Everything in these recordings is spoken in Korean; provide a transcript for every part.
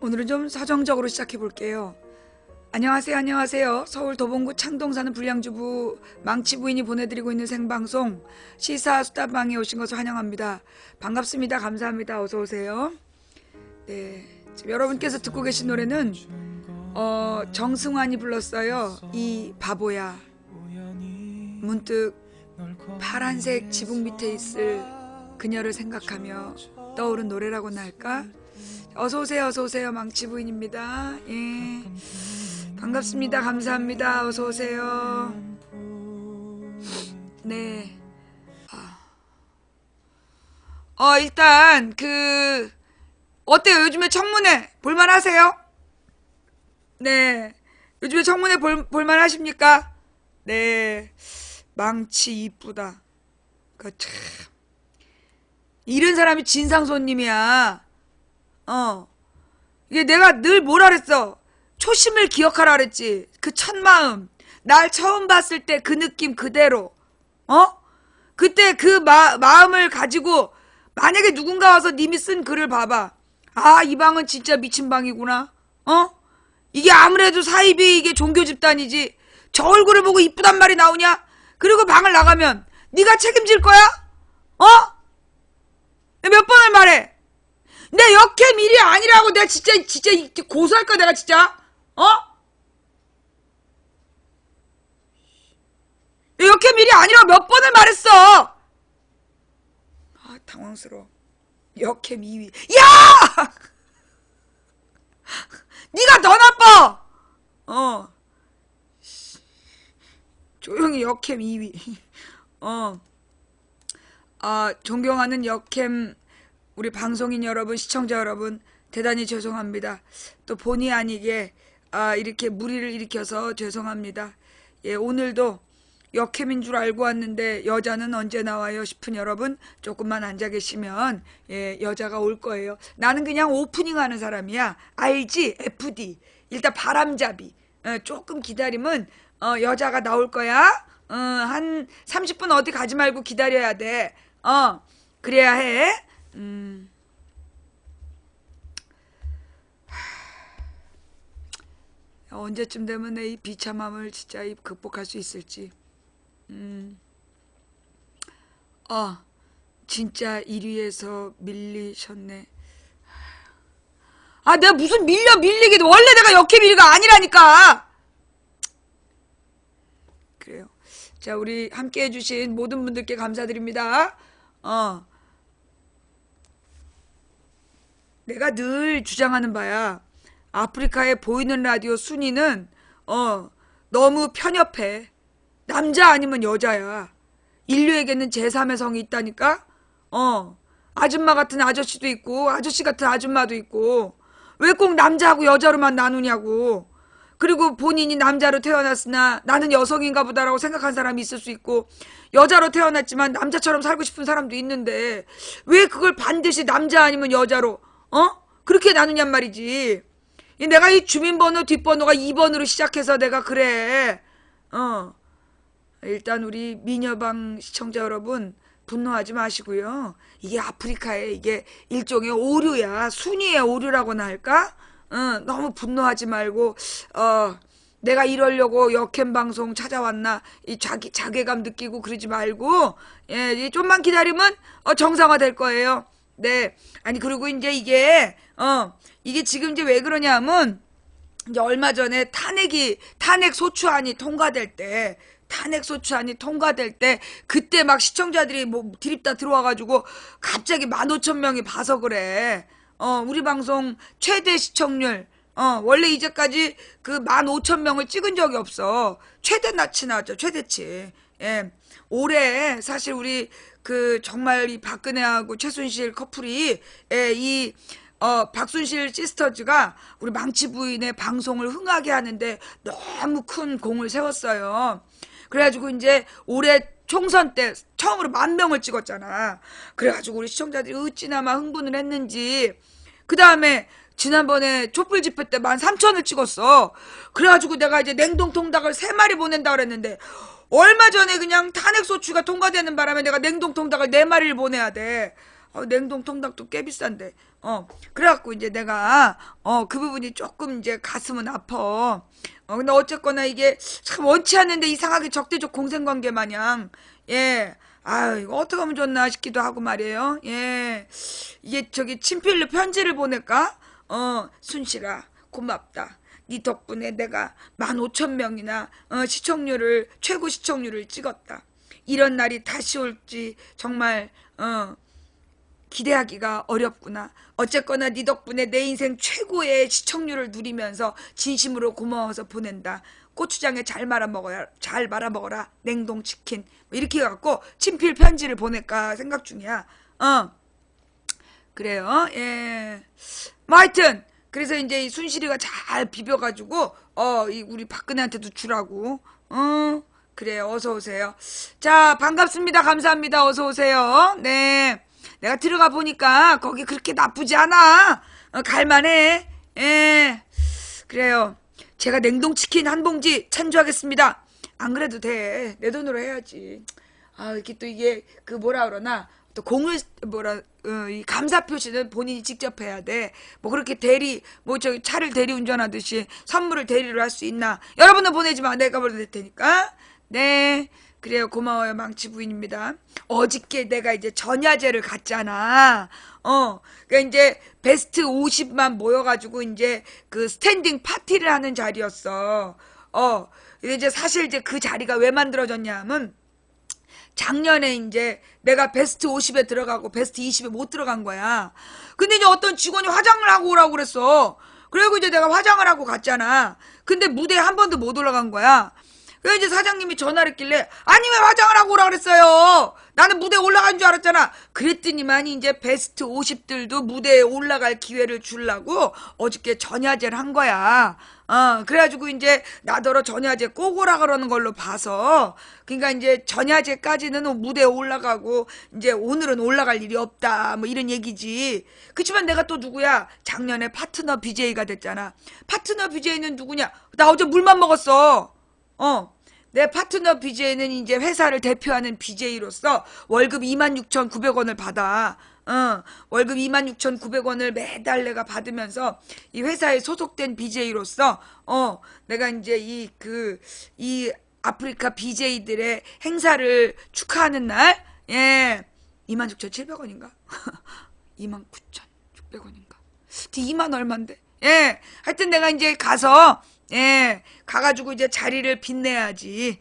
오늘은 좀 서정적으로 시작해 볼게요. 안녕하세요. 안녕하세요. 서울 도봉구 창동 사는 불량주부 망치 부인이 보내드리고 있는 생방송 시사 수다방에 오신 것을 환영합니다. 반갑습니다. 감사합니다. 어서 오세요. 네, 지금 여러분께서 듣고 계신 노래는 정승환이 불렀어요. 이 바보야. 문득 파란색 지붕 밑에 있을 그녀를 생각하며 떠오른 노래라고나 할까? 어서오세요. 어서오세요. 망치부인입니다. 예, 반갑습니다. 감사합니다. 어서오세요. 네. 일단 어때요? 요즘에 청문회 볼만하세요? 네. 요즘에 청문회 볼만하십니까? 네. 망치 이쁘다. 참 이런 사람이 진상 손님이야. 이게 내가 늘 뭐라 그랬어? 초심을 기억하라 그랬지. 그 첫 마음. 날 처음 봤을 때 그 느낌 그대로. 그때 그 마음을 가지고 만약에 누군가 와서 님이 쓴 글을 봐봐. 아, 이 방은 진짜 미친 방이구나. 이게 아무래도 사입이 이게 종교 집단이지. 저 얼굴을 보고 이쁘단 말이 나오냐? 그리고 방을 나가면 네가 책임질 거야? 몇 번을 말해? 내 역캠 일이 아니라고. 내가 진짜 고소할 거야 내가 진짜. 역캠 일이 아니라고 몇 번을 말했어. 아, 당황스러워. 역캠 2위. 야! 네가 더 나빠. 조용히 역캠 2위. 존경하는 역캠 우리 방송인 여러분, 시청자 여러분, 대단히 죄송합니다. 또 본의 아니게 이렇게 무리를 일으켜서 죄송합니다. 예, 오늘도 역캠인 줄 알고 왔는데 여자는 언제 나와요 싶은 여러분, 조금만 앉아 계시면 여자가 올 거예요. 나는 그냥 오프닝 하는 사람이야. 알지? FD. 일단 바람잡이. 조금 기다리면 여자가 나올 거야. 한 30분 어디 가지 말고 기다려야 돼. 그래야 해. 언제쯤 되면 내 이 비참함을 진짜 극복할 수 있을지. 진짜 1위에서 밀리셨네. 내가 무슨 밀리기도. 원래 내가 역캠 1위가 아니라니까. 그래요. 자, 우리 함께 해주신 모든 분들께 감사드립니다. 내가 늘 주장하는 바야. 아프리카의 보이는 라디오 순위는 너무 편협해. 남자 아니면 여자야. 인류에게는 제3의 성이 있다니까. 아줌마 같은 아저씨도 있고 아저씨 같은 아줌마도 있고. 왜 꼭 남자하고 여자로만 나누냐고. 그리고 본인이 남자로 태어났으나 나는 여성인가 보다라고 생각한 사람이 있을 수 있고, 여자로 태어났지만 남자처럼 살고 싶은 사람도 있는데 왜 그걸 반드시 남자 아니면 여자로 그렇게 나누냔 말이지. 내가 이 주민번호 뒷번호가 2번으로 시작해서 내가 그래. 일단 우리 미녀방 시청자 여러분, 분노하지 마시고요. 이게 아프리카의 이게 일종의 오류야. 순위의 오류라고나 할까? 너무 분노하지 말고 내가 이러려고 역캠 방송 찾아왔나 이 자괴감 느끼고 그러지 말고, 좀만 기다리면 정상화 될 거예요. 네. 아니, 그리고 이제 이게 지금 이제 왜 그러냐면, 이제 얼마 전에 탄핵소추안이 통과될 때 그때 막 시청자들이 뭐 드립다 들어와가지고 갑자기 15,000명이 봐서 그래. 우리 방송 최대 시청률, 원래 이제까지 그 15,000명을 찍은 적이 없어. 최대치 나왔죠. 최대치. 예. 올해 사실 우리 정말 이 박근혜하고 최순실 커플이 박순실 시스터즈가 우리 망치 부인의 방송을 흥하게 하는데 너무 큰 공을 세웠어요. 그래가지고 이제 올해 총선 때 처음으로 10,000명을 찍었잖아. 그래가지고 우리 시청자들이 어찌나마 흥분을 했는지, 그 다음에 지난번에 촛불 집회 때 13,000을 찍었어. 그래가지고 내가 이제 냉동통닭을 3마리 보낸다 그랬는데, 얼마 전에 그냥 탄핵소추가 통과되는 바람에 내가 냉동통닭을 4마리를 보내야 돼. 냉동 통닭도 꽤 비싼데. 그래갖고 이제 내가, 그 부분이 조금 이제 가슴은 아파. 근데 어쨌거나 이게 참 원치 않는데 이상하게 적대적 공생관계 마냥, 예. 아유, 이거 어떻게 하면 좋나 싶기도 하고 말이에요. 예. 이게 저기 친필로 편지를 보낼까? 순실아, 고맙다. 네 덕분에 내가 15,000명이나 시청률을 최고 시청률을 찍었다. 이런 날이 다시 올지 정말 기대하기가 어렵구나. 어쨌거나 네 덕분에 내 인생 최고의 시청률을 누리면서 진심으로 고마워서 보낸다. 고추장에 잘 말아 먹어라. 냉동치킨. 뭐 이렇게 해갖고 친필 편지를 보낼까 생각 중이야. 그래요. 예. 뭐 하여튼 그래서 이제 이 순실이가 잘 비벼가지고 이 우리 박근혜한테도 주라고. 그래요. 어서 오세요. 자, 반갑습니다. 감사합니다. 어서 오세요. 네. 내가 들어가 보니까 거기 그렇게 나쁘지 않아. 갈만해. 예. 그래요. 제가 냉동치킨 한 봉지 찬조하겠습니다. 안 그래도 돼. 내 돈으로 해야지. 이렇게 또 이게 그 뭐라 그러나 또 공을 이 감사 표시는 본인이 직접 해야 돼. 뭐 그렇게 뭐 저기 차를 대리 운전하듯이 선물을 대리를 할 수 있나? 여러분은 보내지 마. 내가 보낼 테니까. 네. 그래요. 고마워요. 망치 부인입니다. 어저께 내가 이제 전야제를 갔잖아. 그러니까 이제 베스트 50만 모여가지고 이제 그 스탠딩 파티를 하는 자리였어. 이제 사실 이제 그 자리가 왜 만들어졌냐 하면 작년에 이제 내가 베스트 50에 들어가고 베스트 20에 못 들어간 거야. 근데 이제 어떤 직원이 화장을 하고 오라고 그랬어. 그리고 이제 내가 화장을 하고 갔잖아. 근데 무대에 한 번도 못 올라간 거야. 그래서 이제 사장님이 전화를 했길래 아니 왜 화장을 하고 오라 그랬어요. 나는 무대에 올라간 줄 알았잖아. 그랬더니만 이제 베스트 50들도 무대에 올라갈 기회를 주려고 어저께 전야제를 한 거야. 그래가지고 이제 나더러 전야제 꼭 오라 그러는 걸로 봐서 그러니까 이제 전야제까지는 무대에 올라가고 이제 오늘은 올라갈 일이 없다 뭐 이런 얘기지. 그치만 내가 또 누구야? 작년에 파트너 BJ가 됐잖아. 파트너 BJ는 누구냐? 나 어제 물만 먹었어. 내 파트너 BJ는 이제 회사를 대표하는 BJ로서 월급 26,900원을 받아. 월급 26,900원을 매달 내가 받으면서 이 회사에 소속된 BJ로서 내가 이제 이 아프리카 BJ들의 행사를 축하하는 날, 예, 26,700원인가? 29,600원인가? 2만 얼만데? 예, 하여튼 내가 이제 가서 예, 가가지고 이제 자리를 빛내야지.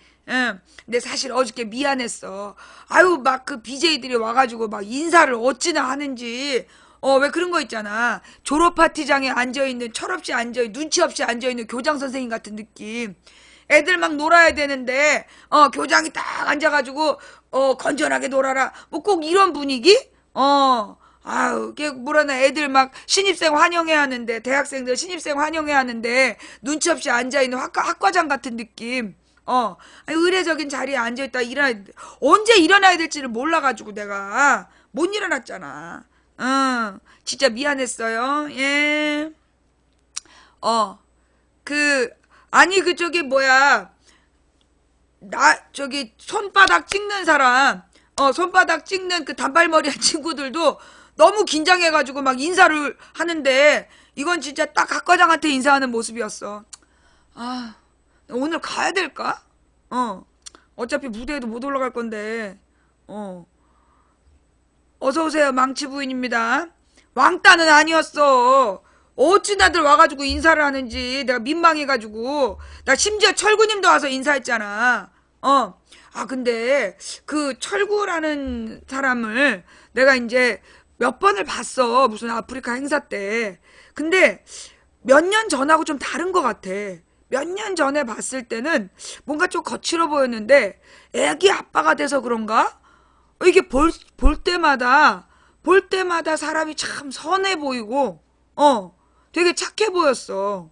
근데 사실 어저께 미안했어. 아유, 막 그 BJ들이 와가지고 막 인사를 어찌나 하는지. 왜 그런 거 있잖아. 졸업 파티장에 앉아있는, 철없이 앉아있는, 눈치 없이 앉아있는 교장 선생님 같은 느낌. 애들 막 놀아야 되는데, 교장이 딱 앉아가지고, 건전하게 놀아라. 뭐 꼭 이런 분위기? 아유, 걔 뭐라나 애들 막 신입생 환영해야 하는데, 대학생들 신입생 환영해야 하는데, 눈치 없이 앉아있는 학과장 같은 느낌. 의례적인 자리에 앉아있다 언제 일어나야 될지를 몰라가지고 내가 못 일어났잖아. 진짜 미안했어요. 예. 아니, 저기 뭐야. 저기 손바닥 찍는 사람, 손바닥 찍는 그 단발머리한 친구들도 너무 긴장해가지고 막 인사를 하는데 이건 진짜 딱 학과장한테 인사하는 모습이었어. 오늘 가야 될까? 어차피 무대에도 못 올라갈 건데. 어서 오세요. 망치 부인입니다. 왕따는 아니었어. 어찌 다들 와가지고 인사를 하는지 내가 민망해가지고 나 심지어 철구님도 와서 인사했잖아. 근데 그 철구라는 사람을 내가 이제 몇 번을 봤어. 무슨 아프리카 행사 때. 근데 몇 년 전하고 좀 다른 것 같아. 몇 년 전에 봤을 때는 뭔가 좀 거칠어 보였는데 애기 아빠가 돼서 그런가? 이게 볼 때마다 사람이 참 선해 보이고 되게 착해 보였어.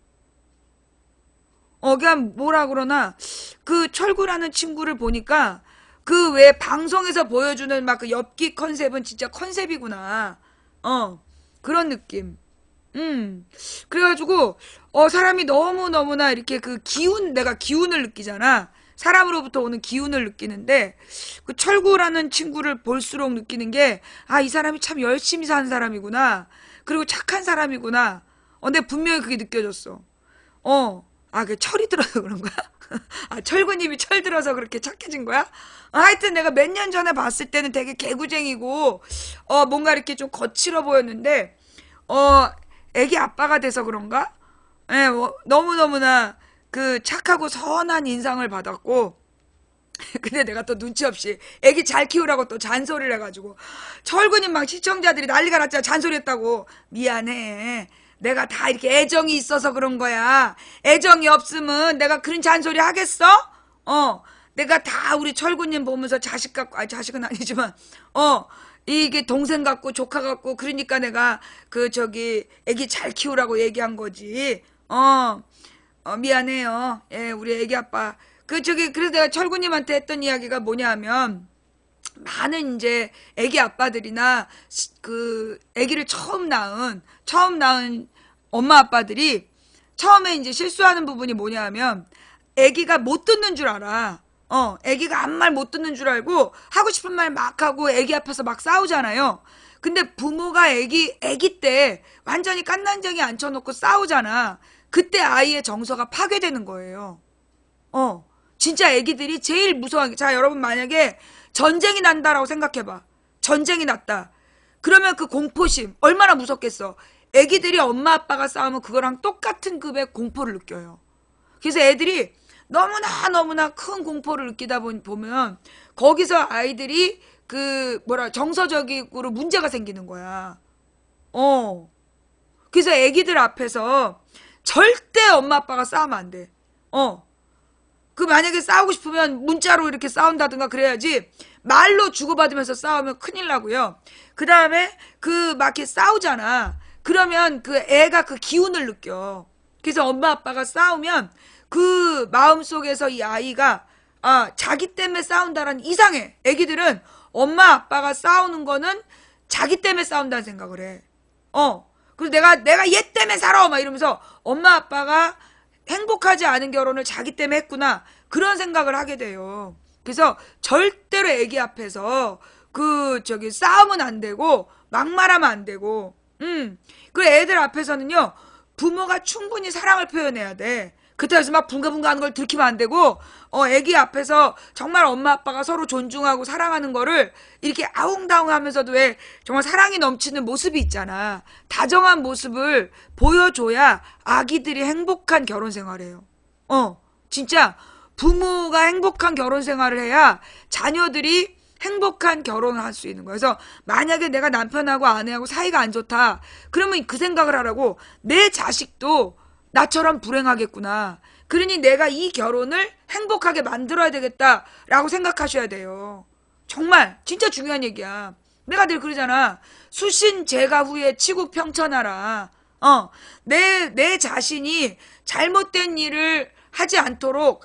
그냥 뭐라 그러나 그 철구라는 친구를 보니까 그 왜 방송에서 보여주는 막 그 엽기 컨셉은 진짜 컨셉이구나. 그런 느낌. 그래가지고 사람이 너무너무나 이렇게 내가 기운을 느끼잖아. 사람으로부터 오는 기운을 느끼는데 그 철구라는 친구를 볼수록 느끼는 게 아, 이 사람이 참 열심히 사는 사람이구나. 그리고 착한 사람이구나. 근데 분명히 그게 느껴졌어. 그 철이 들어서 그런 거야? 아, 철구님이 철 들어서 그렇게 착해진 거야? 하여튼 내가 몇 년 전에 봤을 때는 되게 개구쟁이고, 뭔가 이렇게 좀 거칠어 보였는데, 애기 아빠가 돼서 그런가? 예, 너무너무나 그 착하고 선한 인상을 받았고, 근데 내가 또 눈치 없이 애기 잘 키우라고 또 잔소리를 해가지고 철구님 막 시청자들이 난리가 났잖아. 잔소리했다고. 미안해. 내가 다 이렇게 애정이 있어서 그런 거야. 애정이 없으면 내가 그런 잔소리 하겠어? 내가 다 우리 철구님 보면서 자식 같고, 아니 자식은 아니지만 이게 동생 같고 조카 같고 그러니까 내가 애기 잘 키우라고 얘기한 거지. 미안해요. 예, 우리 애기 아빠. 그래서 내가 철구님한테 했던 이야기가 뭐냐 하면, 많은 이제 애기 아빠들이나, 애기를 처음 낳은 엄마 아빠들이 처음에 이제 실수하는 부분이 뭐냐 하면, 애기가 못 듣는 줄 알아. 애기가 아무 말 못 듣는 줄 알고, 하고 싶은 말 막 하고 애기 앞에서 막 싸우잖아요. 근데 부모가 애기 때 완전히 깐난쟁이 앉혀놓고 싸우잖아. 그때 아이의 정서가 파괴되는 거예요. 진짜 애기들이 제일 무서운 게, 자, 여러분 만약에 전쟁이 난다라고 생각해봐. 전쟁이 났다. 그러면 그 공포심 얼마나 무섭겠어. 애기들이 엄마 아빠가 싸우면 그거랑 똑같은 급의 공포를 느껴요. 그래서 애들이 너무나 큰 공포를 느끼다 보면 거기서 아이들이 정서적으로 문제가 생기는 거야. 그래서 애기들 앞에서 절대 엄마 아빠가 싸우면 안 돼. 만약에 싸우고 싶으면 문자로 이렇게 싸운다든가 그래야지, 말로 주고받으면서 싸우면 큰일 나고요. 그 다음에 막 이렇게 싸우잖아. 그러면 애가 기운을 느껴. 그래서 엄마 아빠가 싸우면 그 마음속에서 이 아이가 자기 때문에 싸운다라는, 이상해. 애기들은 엄마 아빠가 싸우는 거는 자기 때문에 싸운다는 생각을 해. 그래서 내가 얘 때문에 살아 막 이러면서 엄마 아빠가 행복하지 않은 결혼을 자기 때문에 했구나, 그런 생각을 하게 돼요. 그래서 절대로 애기 앞에서 싸우면 안 되고 막말하면 안 되고, 그 애들 앞에서는요, 부모가 충분히 사랑을 표현해야 돼. 그때서 막 붕가붕가 하는 걸 들키면 안 되고, 애기 앞에서 정말 엄마 아빠가 서로 존중하고 사랑하는 거를 이렇게 아웅다웅 하면서도 왜 정말 사랑이 넘치는 모습이 있잖아. 다정한 모습을 보여줘야 아기들이 행복한 결혼 생활을 해요. 진짜 부모가 행복한 결혼 생활을 해야 자녀들이 행복한 결혼을 할 수 있는 거예요. 그래서 만약에 내가 남편하고 아내하고 사이가 안 좋다, 그러면 그 생각을 하라고. 내 자식도 나처럼 불행하겠구나. 그러니 내가 이 결혼을 행복하게 만들어야 되겠다라고 생각하셔야 돼요. 정말 진짜 중요한 얘기야. 내가 늘 그러잖아. 수신 제가 후에 치국 평천하라. 내 자신이 잘못된 일을 하지 않도록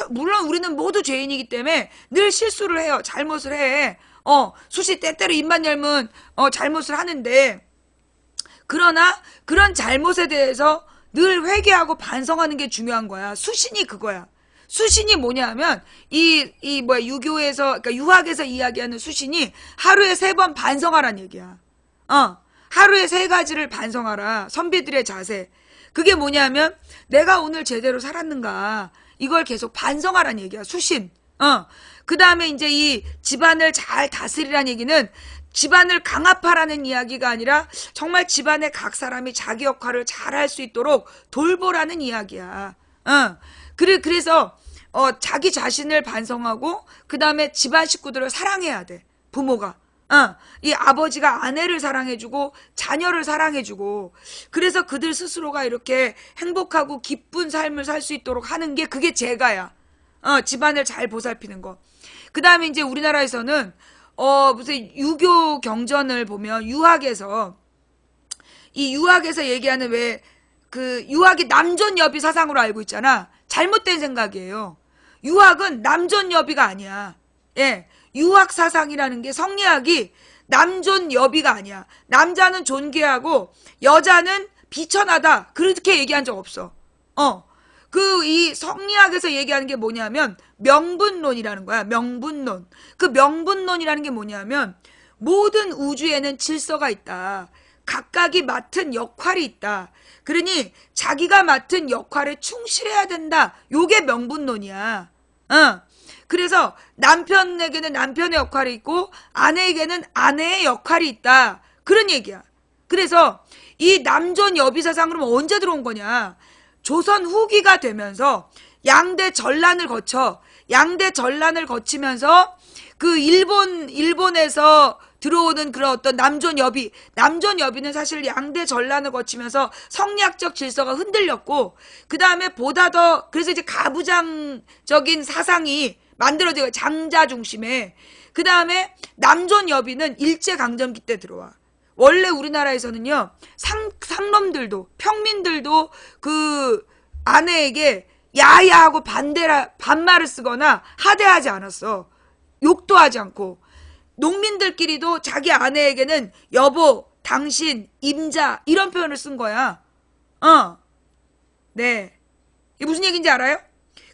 물론 우리는 모두 죄인이기 때문에 늘 실수를 해요. 잘못을 해. 수시 때때로 입만 열면 잘못을 하는데, 그러나 그런 잘못에 대해서 늘 회개하고 반성하는 게 중요한 거야. 수신이 그거야. 수신이 뭐냐 하면, 유교에서, 그러니까 유학에서 이야기하는 수신이 하루에 3번 반성하라는 얘기야. 하루에 3가지를 반성하라. 선비들의 자세. 그게 뭐냐 하면, 내가 오늘 제대로 살았는가, 이걸 계속 반성하라는 얘기야. 수신. 그 다음에 이제 이 집안을 잘 다스리라는 얘기는, 집안을 강압하라는 이야기가 아니라 정말 집안의 각 사람이 자기 역할을 잘 할 수 있도록 돌보라는 이야기야. 그래서 자기 자신을 반성하고, 그 다음에 집안 식구들을 사랑해야 돼. 부모가. 이 아버지가 아내를 사랑해주고 자녀를 사랑해주고, 그래서 그들 스스로가 이렇게 행복하고 기쁜 삶을 살 수 있도록 하는 게, 그게 제가야. 집안을 잘 보살피는 거. 그 다음에 이제 우리나라에서는 무슨 유교 경전을 보면 유학에서 얘기하는 유학이 남존여비 사상으로 알고 있잖아. 잘못된 생각이에요. 유학은 남존여비가 아니야. 예. 유학 사상이라는 게, 성리학이 남존여비가 아니야. 남자는 존귀하고 여자는 비천하다, 그렇게 얘기한 적 없어. 이 성리학에서 얘기하는 게 뭐냐면 명분론이라는 거야. 명분론. 그 명분론이라는 게 뭐냐면 모든 우주에는 질서가 있다. 각각이 맡은 역할이 있다. 그러니 자기가 맡은 역할에 충실해야 된다. 요게 명분론이야. 그래서 남편에게는 남편의 역할이 있고 아내에게는 아내의 역할이 있다. 그런 얘기야. 그래서 이 남존 여비사상 그러면 언제 들어온 거냐? 조선 후기가 되면서 양대 전란을 거치면서 그 일본에서 들어오는 그런 어떤 남존 여비는 사실 양대 전란을 거치면서 성리학적 질서가 흔들렸고, 그 다음에 보다 더, 그래서 이제 가부장적인 사상이 만들어지고, 장자 중심에. 그 다음에 남존 여비는 일제강점기 때 들어와. 원래 우리나라에서는요, 상놈들도, 평민들도 그 아내에게 야야하고 반말을 쓰거나 하대하지 않았어. 욕도 하지 않고. 농민들끼리도 자기 아내에게는 여보, 당신, 임자 이런 표현을 쓴 거야. 네. 이게 무슨 얘기인지 알아요?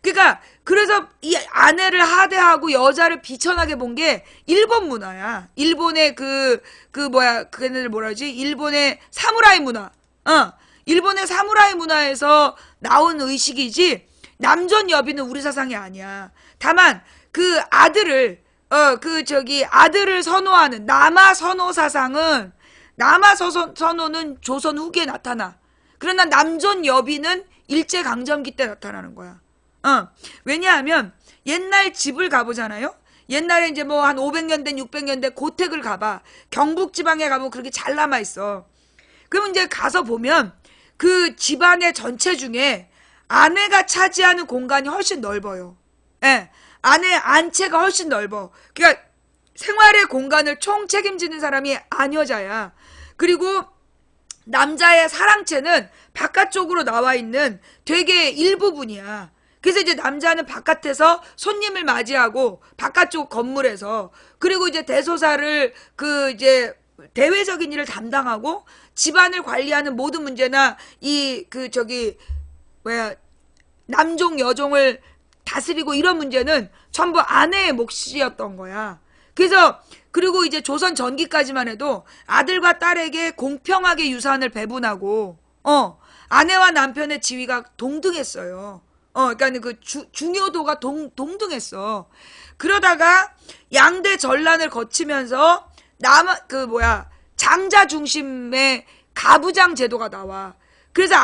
그러니까 그래서 이 아내를 하대하고 여자를 비천하게 본 게 일본 문화야. 일본의 그네들 뭐라 하지? 일본의 사무라이 문화. 일본의 사무라이 문화에서 나온 의식이지 남존 여비는 우리 사상이 아니야. 다만 그 아들을 아들을 선호하는 남아 선호 사상은, 남아 선호는 조선 후기에 나타나. 그러나 남존 여비는 일제강점기 때 나타나는 거야. 왜냐하면 옛날 집을 가보잖아요. 옛날에 이제 뭐 한 500년대 600년대 고택을 가봐. 경북 지방에 가면 그렇게 잘 남아 있어. 그러면 이제 가서 보면 그 집안의 전체 중에 아내가 차지하는 공간이 훨씬 넓어요. 예. 아내 안채가 훨씬 넓어. 그러니까 생활의 공간을 총 책임지는 사람이 아녀자야. 그리고 남자의 사랑채는 바깥쪽으로 나와 있는 되게 일부분이야. 그래서 이제 남자는 바깥에서 손님을 맞이하고 바깥쪽 건물에서, 그리고 이제 대소사를 이제 대외적인 일을 담당하고 집안을 관리하는 모든 문제나 남종 여종을 다스리고 이런 문제는 전부 아내의 몫이었던 거야. 그래서 그리고 이제 조선 전기까지만 해도 아들과 딸에게 공평하게 유산을 배분하고 아내와 남편의 지위가 동등했어요. 그러니까 그 중요도가 동등했어. 그러다가 양대 전란을 거치면서 장자 중심의 가부장 제도가 나와. 그래서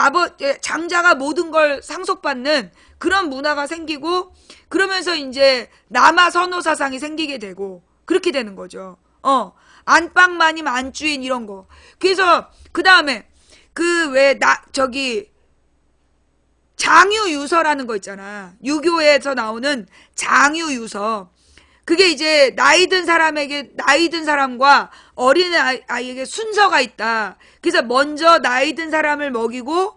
장자가 모든 걸 상속받는 그런 문화가 생기고, 그러면서 이제 남아 선호 사상이 생기게 되고 그렇게 되는 거죠. 안방마님 안주인 이런 거. 그래서 그 다음에 장유유서라는 거 있잖아. 유교에서 나오는 장유유서. 그게 이제 나이 든 사람과 어린 아이에게 순서가 있다. 그래서 먼저 나이 든 사람을 먹이고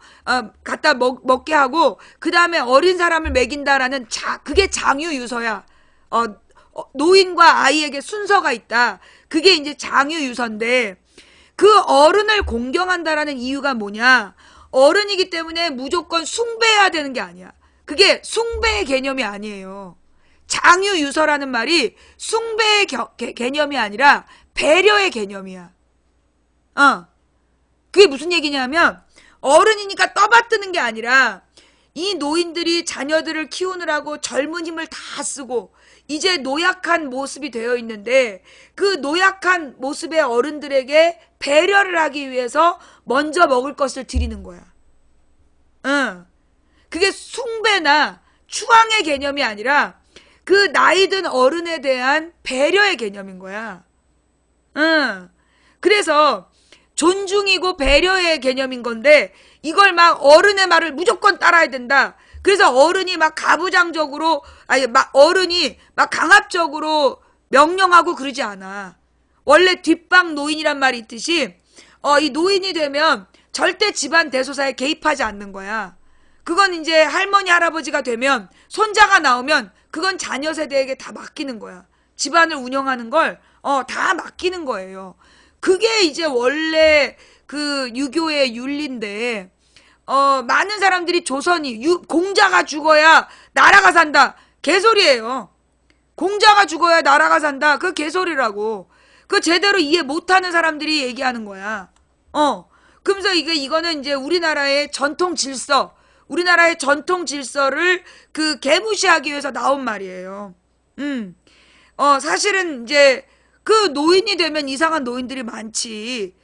갖다 먹게 하고 그 다음에 어린 사람을 먹인다라는 그게 장유유서야. 노인과 아이에게 순서가 있다. 그게 이제 장유유서인데, 그 어른을 공경한다라는 이유가 뭐냐? 어른이기 때문에 무조건 숭배해야 되는 게 아니야. 그게 숭배의 개념이 아니에요. 장유유서라는 말이 숭배의 개념이 아니라 배려의 개념이야. 그게 무슨 얘기냐면, 어른이니까 떠받드는 게 아니라 이 노인들이 자녀들을 키우느라고 젊은 힘을 다 쓰고 이제 노약한 모습이 되어 있는데, 그 노약한 모습의 어른들에게 배려를 하기 위해서 먼저 먹을 것을 드리는 거야. 그게 숭배나 추앙의 개념이 아니라 그 나이든 어른에 대한 배려의 개념인 거야. 그래서 존중이고 배려의 개념인 건데, 이걸 막 어른의 말을 무조건 따라야 된다. 그래서 어른이 막 가부장적으로, 어른이 막 강압적으로 명령하고 그러지 않아. 원래 뒷방 노인이란 말이 있듯이, 이 노인이 되면 절대 집안 대소사에 개입하지 않는 거야. 그건 이제 할머니, 할아버지가 되면, 손자가 나오면, 그건 자녀 세대에게 다 맡기는 거야. 집안을 운영하는 걸, 다 맡기는 거예요. 그게 이제 원래 그 유교의 윤리인데, 많은 사람들이 조선이 공자가 죽어야 나라가 산다. 개소리예요. 공자가 죽어야 나라가 산다. 그 개소리라고. 그 제대로 이해 못하는 사람들이 얘기하는 거야. 그러면서 이거는 이제 우리나라의 전통 질서, 우리나라의 전통 질서를 그 개무시하기 위해서 나온 말이에요. 사실은 이제 그 노인이 되면 이상한 노인들이 많지.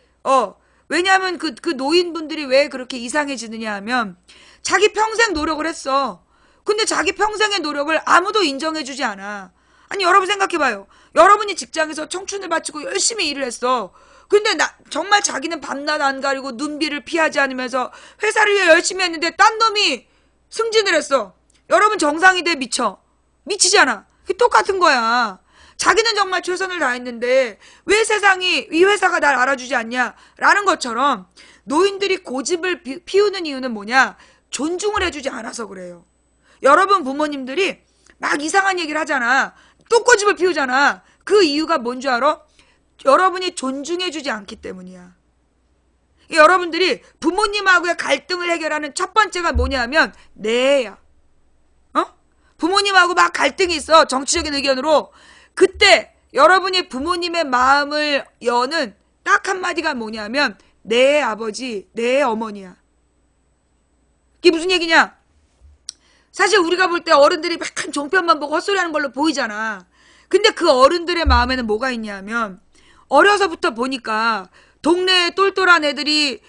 왜냐하면 그 노인분들이 왜 그렇게 이상해지느냐 하면 자기 평생 노력을 했어. 근데 자기 평생의 노력을 아무도 인정해주지 않아. 아니, 여러분 생각해봐요. 여러분이 직장에서 청춘을 바치고 열심히 일을 했어. 근데 정말 자기는 밤낮 안 가리고 눈비를 피하지 않으면서 회사를 위해 열심히 했는데 딴 놈이 승진을 했어. 여러분 정상이 돼 미쳐. 미치잖아. 똑같은 거야. 자기는 정말 최선을 다했는데 왜 세상이 이 회사가 날 알아주지 않냐 라는 것처럼 노인들이 고집을 피우는 이유는 뭐냐? 존중을 해주지 않아서 그래요. 여러분 부모님들이 막 이상한 얘기를 하잖아. 또 고집을 피우잖아. 그 이유가 뭔지 알아? 여러분이 존중해주지 않기 때문이야. 여러분들이 부모님하고의 갈등을 해결하는 첫 번째가 뭐냐면 내야. 부모님하고 막 갈등이 있어. 정치적인 의견으로. 그때 여러분이 부모님의 마음을 여는 딱 한마디가 뭐냐면 내 아버지, 내 어머니야. 이게 무슨 얘기냐? 사실 우리가 볼 때 어른들이 막 한 종편만 보고 헛소리하는 걸로 보이잖아. 근데 그 어른들의 마음에는 뭐가 있냐면 어려서부터 보니까 동네에 똘똘한 애들이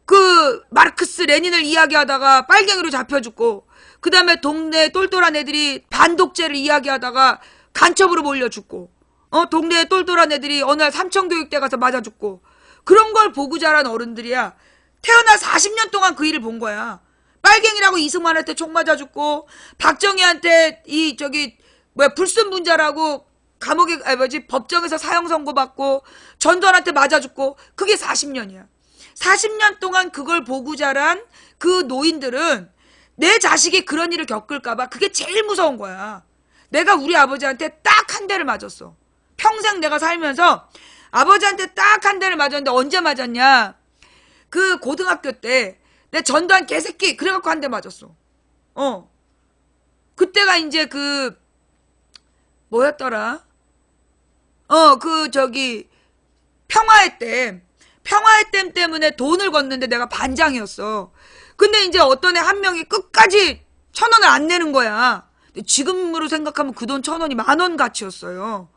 그 마르크스 레닌을 이야기하다가 빨갱이로 잡혀 죽고, 그 다음에 동네에 똘똘한 애들이 반독재를 이야기하다가 간첩으로 몰려 죽고, 동네에 똘똘한 애들이 어느 날 삼청교육대 가서 맞아 죽고, 그런 걸 보고 자란 어른들이야. 태어나 40년 동안 그 일을 본 거야. 빨갱이라고 이승만한테 총 맞아 죽고, 박정희한테 불순분자라고 감옥에 법정에서 사형 선고받고, 전두환한테 맞아 죽고, 그게 40년이야. 40년 동안 그걸 보고 자란 그 노인들은 내 자식이 그런 일을 겪을까봐 그게 제일 무서운 거야. 내가 우리 아버지한테 딱 한 대를 맞았어. 평생 내가 살면서 아버지한테 딱 한 대를 맞았는데 언제 맞았냐? 그 고등학교 때 내 전두환 개새끼 그래갖고 한 대 맞았어. 그때가 이제 뭐였더라? 평화의 댐. 평화의 댐 때문에 돈을 걷는데 내가 반장이었어. 근데 이제 어떤 애 한 명이 끝까지 1,000원을 안 내는 거야. 지금으로 생각하면 그 돈 1,000원이 10,000원 가치였어요.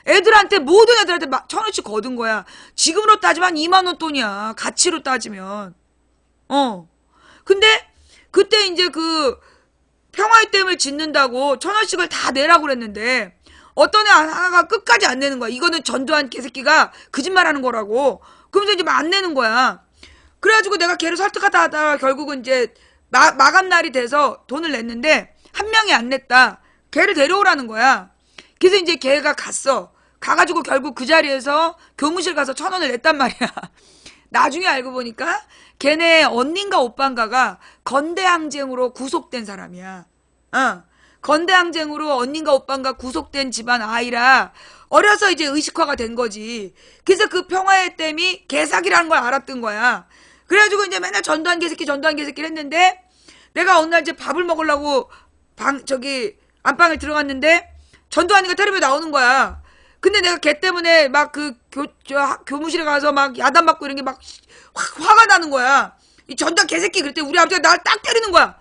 애들한테, 모든 애들한테 1,000원씩 거둔 거야. 지금으로 따지면 20,000원 돈이야. 가치로 따지면. 근데 그때 이제 그 평화의 댐을 짓는다고 1,000원씩을 다 내라고 그랬는데 어떤 애 하나가 끝까지 안 내는 거야. 이거는 전두환 개새끼가 거짓말하는 거라고. 그러면서 이제 막 안 내는 거야. 그래가지고 내가 걔를 설득하다 하다가 결국은 이제 마감 날이 돼서 돈을 냈는데 한 명이 안 냈다. 걔를 데려오라는 거야. 그래서 이제 걔가 갔어. 가가지고 결국 그 자리에서 교무실 가서 1,000원을 냈단 말이야. 나중에 알고 보니까 걔네 언닌가 오빠인가가 건대항쟁으로 구속된 사람이야. 건대항쟁으로 언닌가 오빠인가 구속된 집안 아이라 어려서 이제 의식화가 된 거지. 그래서 그 평화의 댐이 개사기라는 걸 알았던 거야. 그래가지고 이제 맨날 전두환 개새끼를 했는데, 내가 어느 날 이제 밥을 먹으려고 안방을 들어갔는데 전두환이가 텔레비에 나오는 거야. 근데 내가 걔 때문에 막 교무실에 가서 막 야단맞고 이런 게 막 화가 나는 거야. 이 전두환 개새끼. 그랬더니 우리 아버지가 나를 딱 때리는 거야.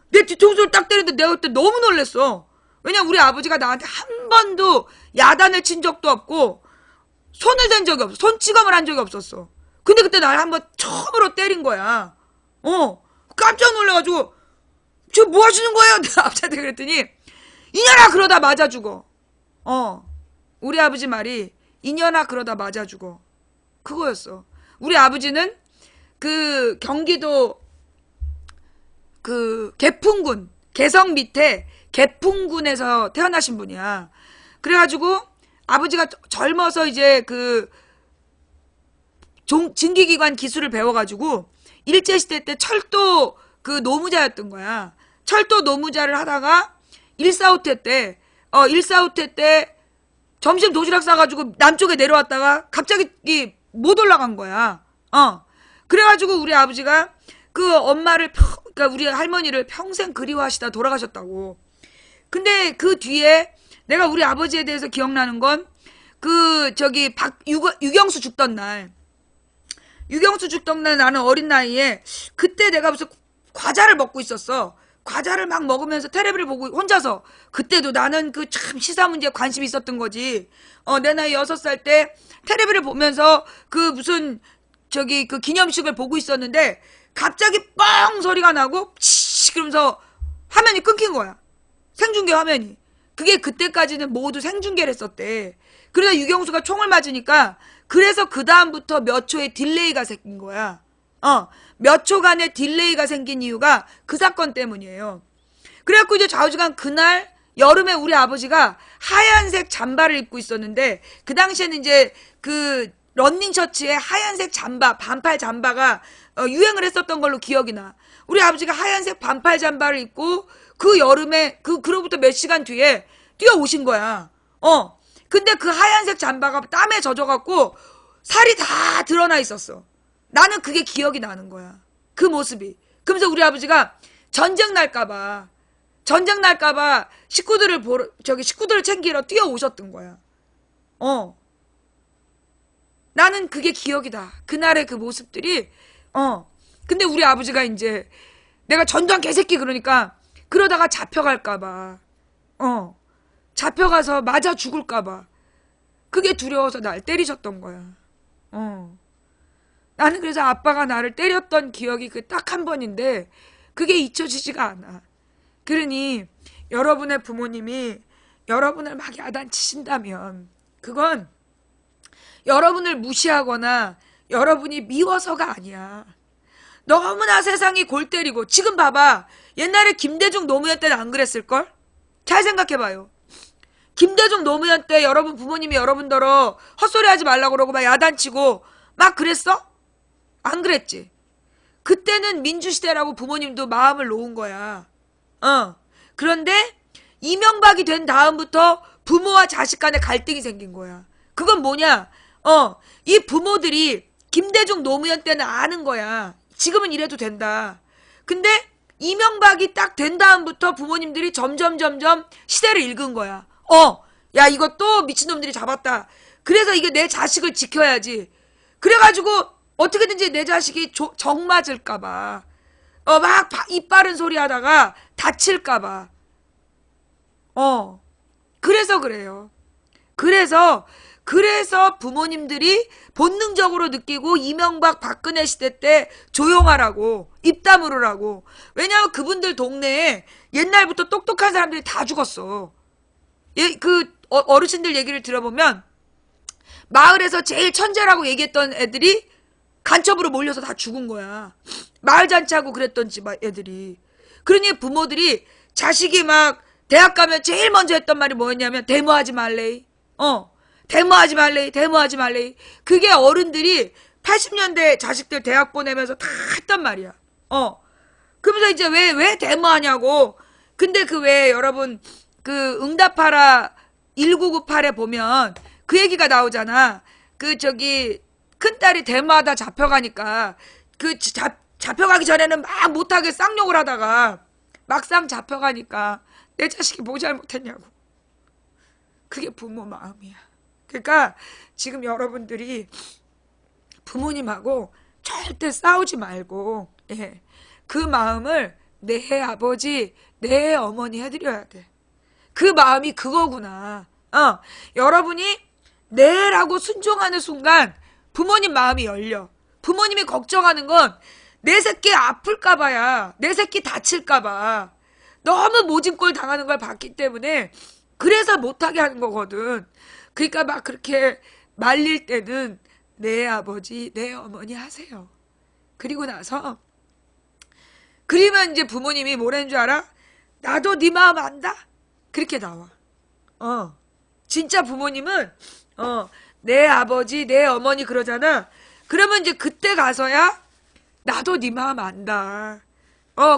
내 뒤통수를 딱 때리는데 내가 그때 너무 놀랬어. 왜냐면 우리 아버지가 나한테 한 번도 야단을 친 적도 없고 손을 댄 적이 없어. 손찌검을 한 적이 없었어. 근데 그때 나를 한번 처음으로 때린 거야. 깜짝 놀라가지고 저 뭐 하시는 거예요? 내가 아버지한테 그랬더니 이년아 그러다 맞아 죽어. 우리 아버지 말이 이년아 그러다 맞아 죽어. 그거였어. 우리 아버지는 그 경기도 그 개풍군, 개성 밑에 개풍군에서 태어나신 분이야. 그래가지고 아버지가 젊어서 이제 증기기관 기술을 배워가지고 일제시대 때 철도 그 노무자였던 거야. 철도 노무자를 하다가 일사후퇴 때 점심 도시락 싸가지고 남쪽에 내려왔다가 갑자기 못 올라간 거야. 그래가지고 우리 아버지가 그 엄마를 그러니까 우리 할머니를 평생 그리워하시다 돌아가셨다고. 근데 그 뒤에 내가 우리 아버지에 대해서 기억나는 건 그 저기 유경수 죽던 날 나는 어린 나이에 그때 내가 무슨 과자를 먹고 있었어. 과자를 막 먹으면서 테레비를 보고 혼자서. 그때도 나는 그 참 시사 문제에 관심이 있었던 거지. 내 나이 6살 때 테레비를 보면서 그 무슨 저기 그 기념식을 보고 있었는데 갑자기 뻥 소리가 나고 치 그러면서 화면이 끊긴 거야. 생중계 화면이. 그게 그때까지는 모두 생중계를 했었대. 그러다 유경수가 총을 맞으니까 그래서 그 다음부터 몇 초의 딜레이가 생긴 거야. 몇 초간의 딜레이가 생긴 이유가 그 사건 때문이에요. 그래갖고 이제 좌우지간 그날 여름에 우리 아버지가 하얀색 잠바를 입고 있었는데 그 당시에는 이제 그 런닝 셔츠에 하얀색 잠바, 반팔 잠바가 유행을 했었던 걸로 기억이 나. 우리 아버지가 하얀색 반팔 잠바를 입고 그 여름에 그로부터 몇 시간 뒤에 뛰어오신 거야. 근데 그 하얀색 잠바가 땀에 젖어갖고 살이 다 드러나 있었어. 나는 그게 기억이 나는 거야. 그 모습이. 그러면서 우리 아버지가 전쟁 날까봐 식구들을 챙기러 뛰어오셨던 거야. 나는 그게 기억이다. 그날의 그 모습들이. 근데 우리 아버지가 이제 내가 전두환 개새끼 그러다가 잡혀갈까봐. 잡혀가서 맞아 죽을까봐. 그게 두려워서 날 때리셨던 거야. 나는 그래서 아빠가 나를 때렸던 기억이 그 딱 한 번인데 그게 잊혀지지가 않아. 그러니 여러분의 부모님이 여러분을 막 야단치신다면 그건 여러분을 무시하거나 여러분이 미워서가 아니야. 너무나 세상이 골 때리고. 지금 봐봐. 옛날에 김대중 노무현 때는 안 그랬을걸? 잘 생각해봐요. 김대중 노무현 때 여러분 부모님이 여러분더러 헛소리 하지 말라고 그러고 막 야단치고 막 그랬어? 안 그랬지. 그때는 민주시대라고 부모님도 마음을 놓은 거야. 그런데 이명박이 된 다음부터 부모와 자식 간에 갈등이 생긴 거야. 그건 뭐냐? 이 부모들이 김대중 노무현 때는 아는 거야. 지금은 이래도 된다. 근데 이명박이 딱 된 다음부터 부모님들이 점점 시대를 읽은 거야. 야 이거 또 미친놈들이 잡았다. 그래서 이게 내 자식을 지켜야지. 그래가지고 어떻게든지 내 자식이 정 맞을까봐 막 입 바른 소리 하다가 다칠까봐. 그래서 그래요. 그래서 부모님들이 본능적으로 느끼고 이명박 박근혜 시대 때 조용하라고, 입 다물으라고. 왜냐하면 그분들 동네에 옛날부터 똑똑한 사람들이 다 죽었어. 어르신들 얘기를 들어보면 마을에서 제일 천재라고 얘기했던 애들이 간첩으로 몰려서 다 죽은 거야. 마을 잔치하고 그랬던 집 애들이. 그러니 부모들이 자식이 막 대학 가면 제일 먼저 했던 말이 뭐였냐면 데모하지 말래. 데모하지 말래. 그게 어른들이 80년대 자식들 대학 보내면서 다 했단 말이야. 그러면서 이제 왜 데모하냐고. 근데 왜 여러분 그 응답하라 1998에 보면 그 얘기가 나오잖아. 큰딸이 데모하다 잡혀가니까 잡혀가기 전에는 막 못하게 쌍욕을 하다가 막상 잡혀가니까 내 자식이 뭐 잘못했냐고. 그게 부모 마음이야. 그러니까 지금 여러분들이 부모님하고 절대 싸우지 말고 그 마음을 내 아버지, 내 어머니 해드려야 돼. 그 마음이 그거구나. 여러분이 네라고 순종하는 순간 부모님 마음이 열려. 부모님이 걱정하는 건 내 새끼 아플까봐야. 내 새끼 다칠까봐. 너무 모진꼴 당하는 걸 봤기 때문에 그래서 못하게 하는 거거든. 그러니까 막 그렇게 말릴 때는 내 아버지, 내 어머니 하세요. 그리고 나서 그러면 이제 부모님이 뭐라는 줄 알아? 나도 네 마음 안다? 그렇게 나와. 진짜 부모님은 내 아버지, 내 어머니 그러잖아. 그러면 이제 그때 가서야 나도 네 마음 안다.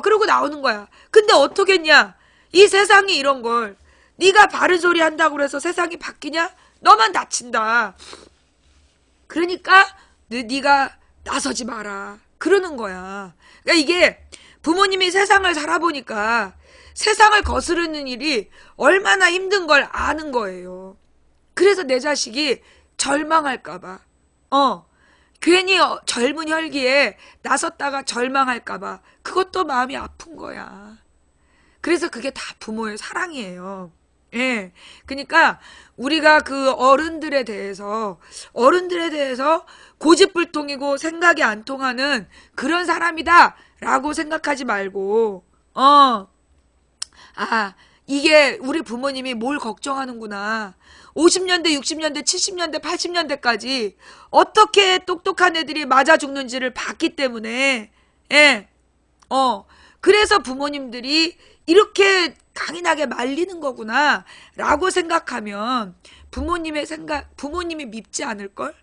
그러고 나오는 거야. 근데 어떻겠냐? 이 세상이 이런 걸 네가 바른 소리 한다고 해서 세상이 바뀌냐? 너만 다친다. 그러니까 네가 나서지 마라. 그러는 거야. 그러니까 이게 부모님이 세상을 살아보니까 세상을 거스르는 일이 얼마나 힘든 걸 아는 거예요. 그래서 내 자식이 절망할까봐, 괜히 젊은 혈기에 나섰다가 절망할까봐 그것도 마음이 아픈 거야. 그래서 그게 다 부모의 사랑이에요. 예. 그러니까 우리가 그 어른들에 대해서 고집불통이고 생각이 안 통하는 그런 사람이다라고 생각하지 말고, 이게 우리 부모님이 뭘 걱정하는구나. 50년대, 60년대, 70년대, 80년대까지 어떻게 똑똑한 애들이 맞아 죽는지를 봤기 때문에, 예, 그래서 부모님들이 이렇게 강인하게 말리는 거구나, 라고 생각하면 부모님이 밉지 않을걸?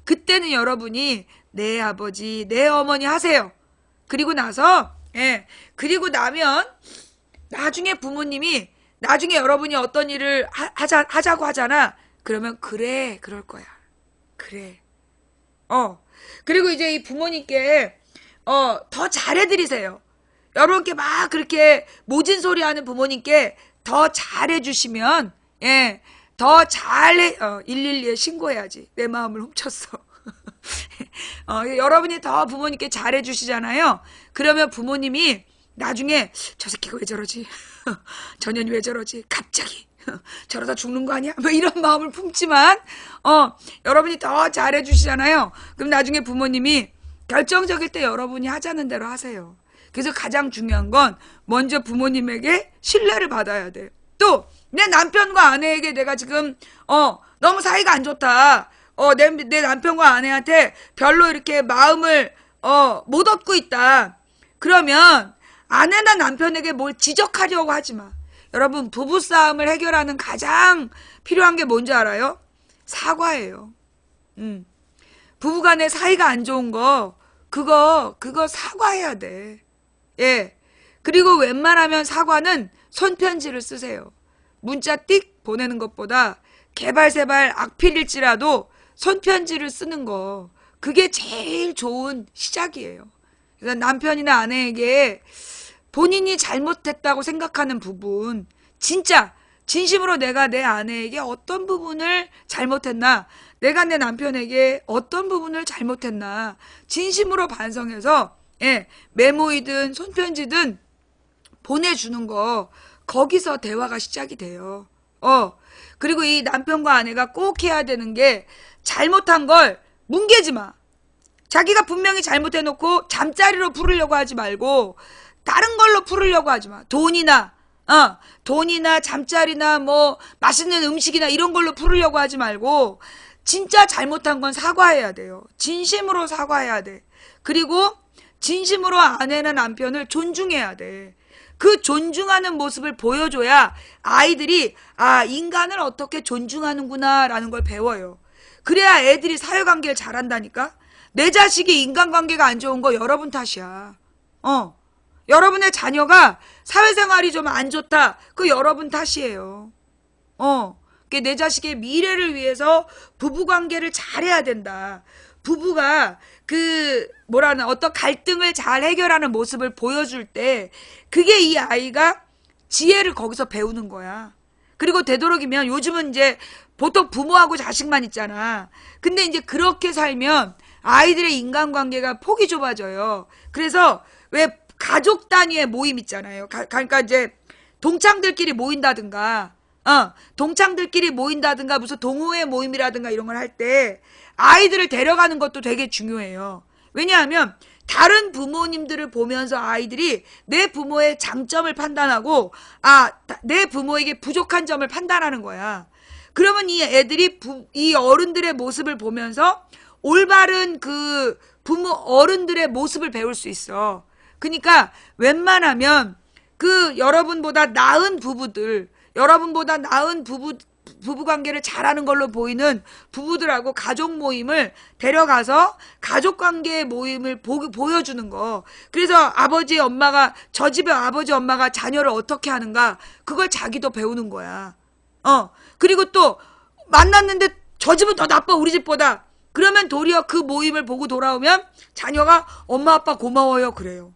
그때는 여러분이 내 아버지, 내 어머니 하세요. 그리고 나면, 나중에 부모님이, 나중에 여러분이 어떤 일을 하자고 하잖아. 그러면, 그래, 그럴 거야. 그래. 그리고 이제 이 부모님께, 더 잘해드리세요. 여러분께 막 그렇게 모진 소리 하는 부모님께 더 잘해주시면, 예, 더 잘해, 112에 신고해야지. 내 마음을 훔쳤어. 여러분이 더 부모님께 잘해주시잖아요. 그러면 부모님이 나중에 저 새끼가 왜 저러지? 저 년이 왜 저러지? 갑자기 저러다 죽는 거 아니야? 뭐 이런 마음을 품지만, 여러분이 더 잘해주시잖아요. 그럼 나중에 부모님이 결정적일 때 여러분이 하자는 대로 하세요. 그래서 가장 중요한 건 먼저 부모님에게 신뢰를 받아야 돼. 또 내 남편과 아내에게 내가 지금 너무 사이가 안 좋다. 내 남편과 아내한테 별로 이렇게 마음을 못 얻고 있다. 그러면 아내나 남편에게 뭘 지적하려고 하지 마. 여러분, 부부싸움을 해결하는 가장 필요한 게 뭔지 알아요? 사과예요. 부부간에 사이가 안 좋은 거 그거 사과해야 돼. 예. 그리고 웬만하면 사과는 손편지를 쓰세요. 문자 띡 보내는 것보다 개발세발 악필일지라도 손편지를 쓰는 거, 그게 제일 좋은 시작이에요. 그래서 남편이나 아내에게 본인이 잘못했다고 생각하는 부분, 진짜 진심으로 내가 내 아내에게 어떤 부분을 잘못했나, 내가 내 남편에게 어떤 부분을 잘못했나 진심으로 반성해서, 예, 메모이든 손편지든 보내주는 거, 거기서 대화가 시작이 돼요. 그리고 이 남편과 아내가 꼭 해야 되는 게, 잘못한 걸 뭉개지 마. 자기가 분명히 잘못해놓고 잠자리로 풀으려고 하지 말고 다른 걸로 풀으려고 하지 마. 돈이나 잠자리나 뭐 맛있는 음식이나 이런 걸로 풀으려고 하지 말고 진짜 잘못한 건 사과해야 돼요. 진심으로 사과해야 돼. 그리고 진심으로 아내나 남편을 존중해야 돼. 그 존중하는 모습을 보여줘야 아이들이 인간을 어떻게 존중하는구나 라는 걸 배워요. 그래야 애들이 사회관계를 잘한다니까. 내 자식이 인간관계가 안 좋은 거 여러분 탓이야. 여러분의 자녀가 사회생활이 좀 안 좋다. 그 여러분 탓이에요. 내 자식의 미래를 위해서 부부관계를 잘해야 된다. 부부가 어떤 갈등을 잘 해결하는 모습을 보여줄 때 그게 이 아이가 지혜를 거기서 배우는 거야. 그리고 되도록이면 요즘은 이제 보통 부모하고 자식만 있잖아. 근데 이제 그렇게 살면 아이들의 인간관계가 폭이 좁아져요. 그래서 왜 가족 단위의 모임 있잖아요. 그러니까 이제 동창들끼리 모인다든가, 무슨 동호회 모임이라든가 이런 걸 할 때 아이들을 데려가는 것도 되게 중요해요. 왜냐하면 다른 부모님들을 보면서 아이들이 내 부모의 장점을 판단하고, 내 부모에게 부족한 점을 판단하는 거야. 그러면 이 애들이 이 어른들의 모습을 보면서 올바른 어른들의 모습을 배울 수 있어. 그러니까 웬만하면 여러분보다 나은 부부관계를 잘하는 걸로 보이는 부부들하고 가족 모임을 데려가서 가족관계 모임을 보여주는 거. 그래서 저 집의 아버지 엄마가 자녀를 어떻게 하는가, 그걸 자기도 배우는 거야. 그리고 또 만났는데 저 집은 더 나빠, 우리 집보다. 그러면 도리어 그 모임을 보고 돌아오면 자녀가 엄마 아빠 고마워요 그래요.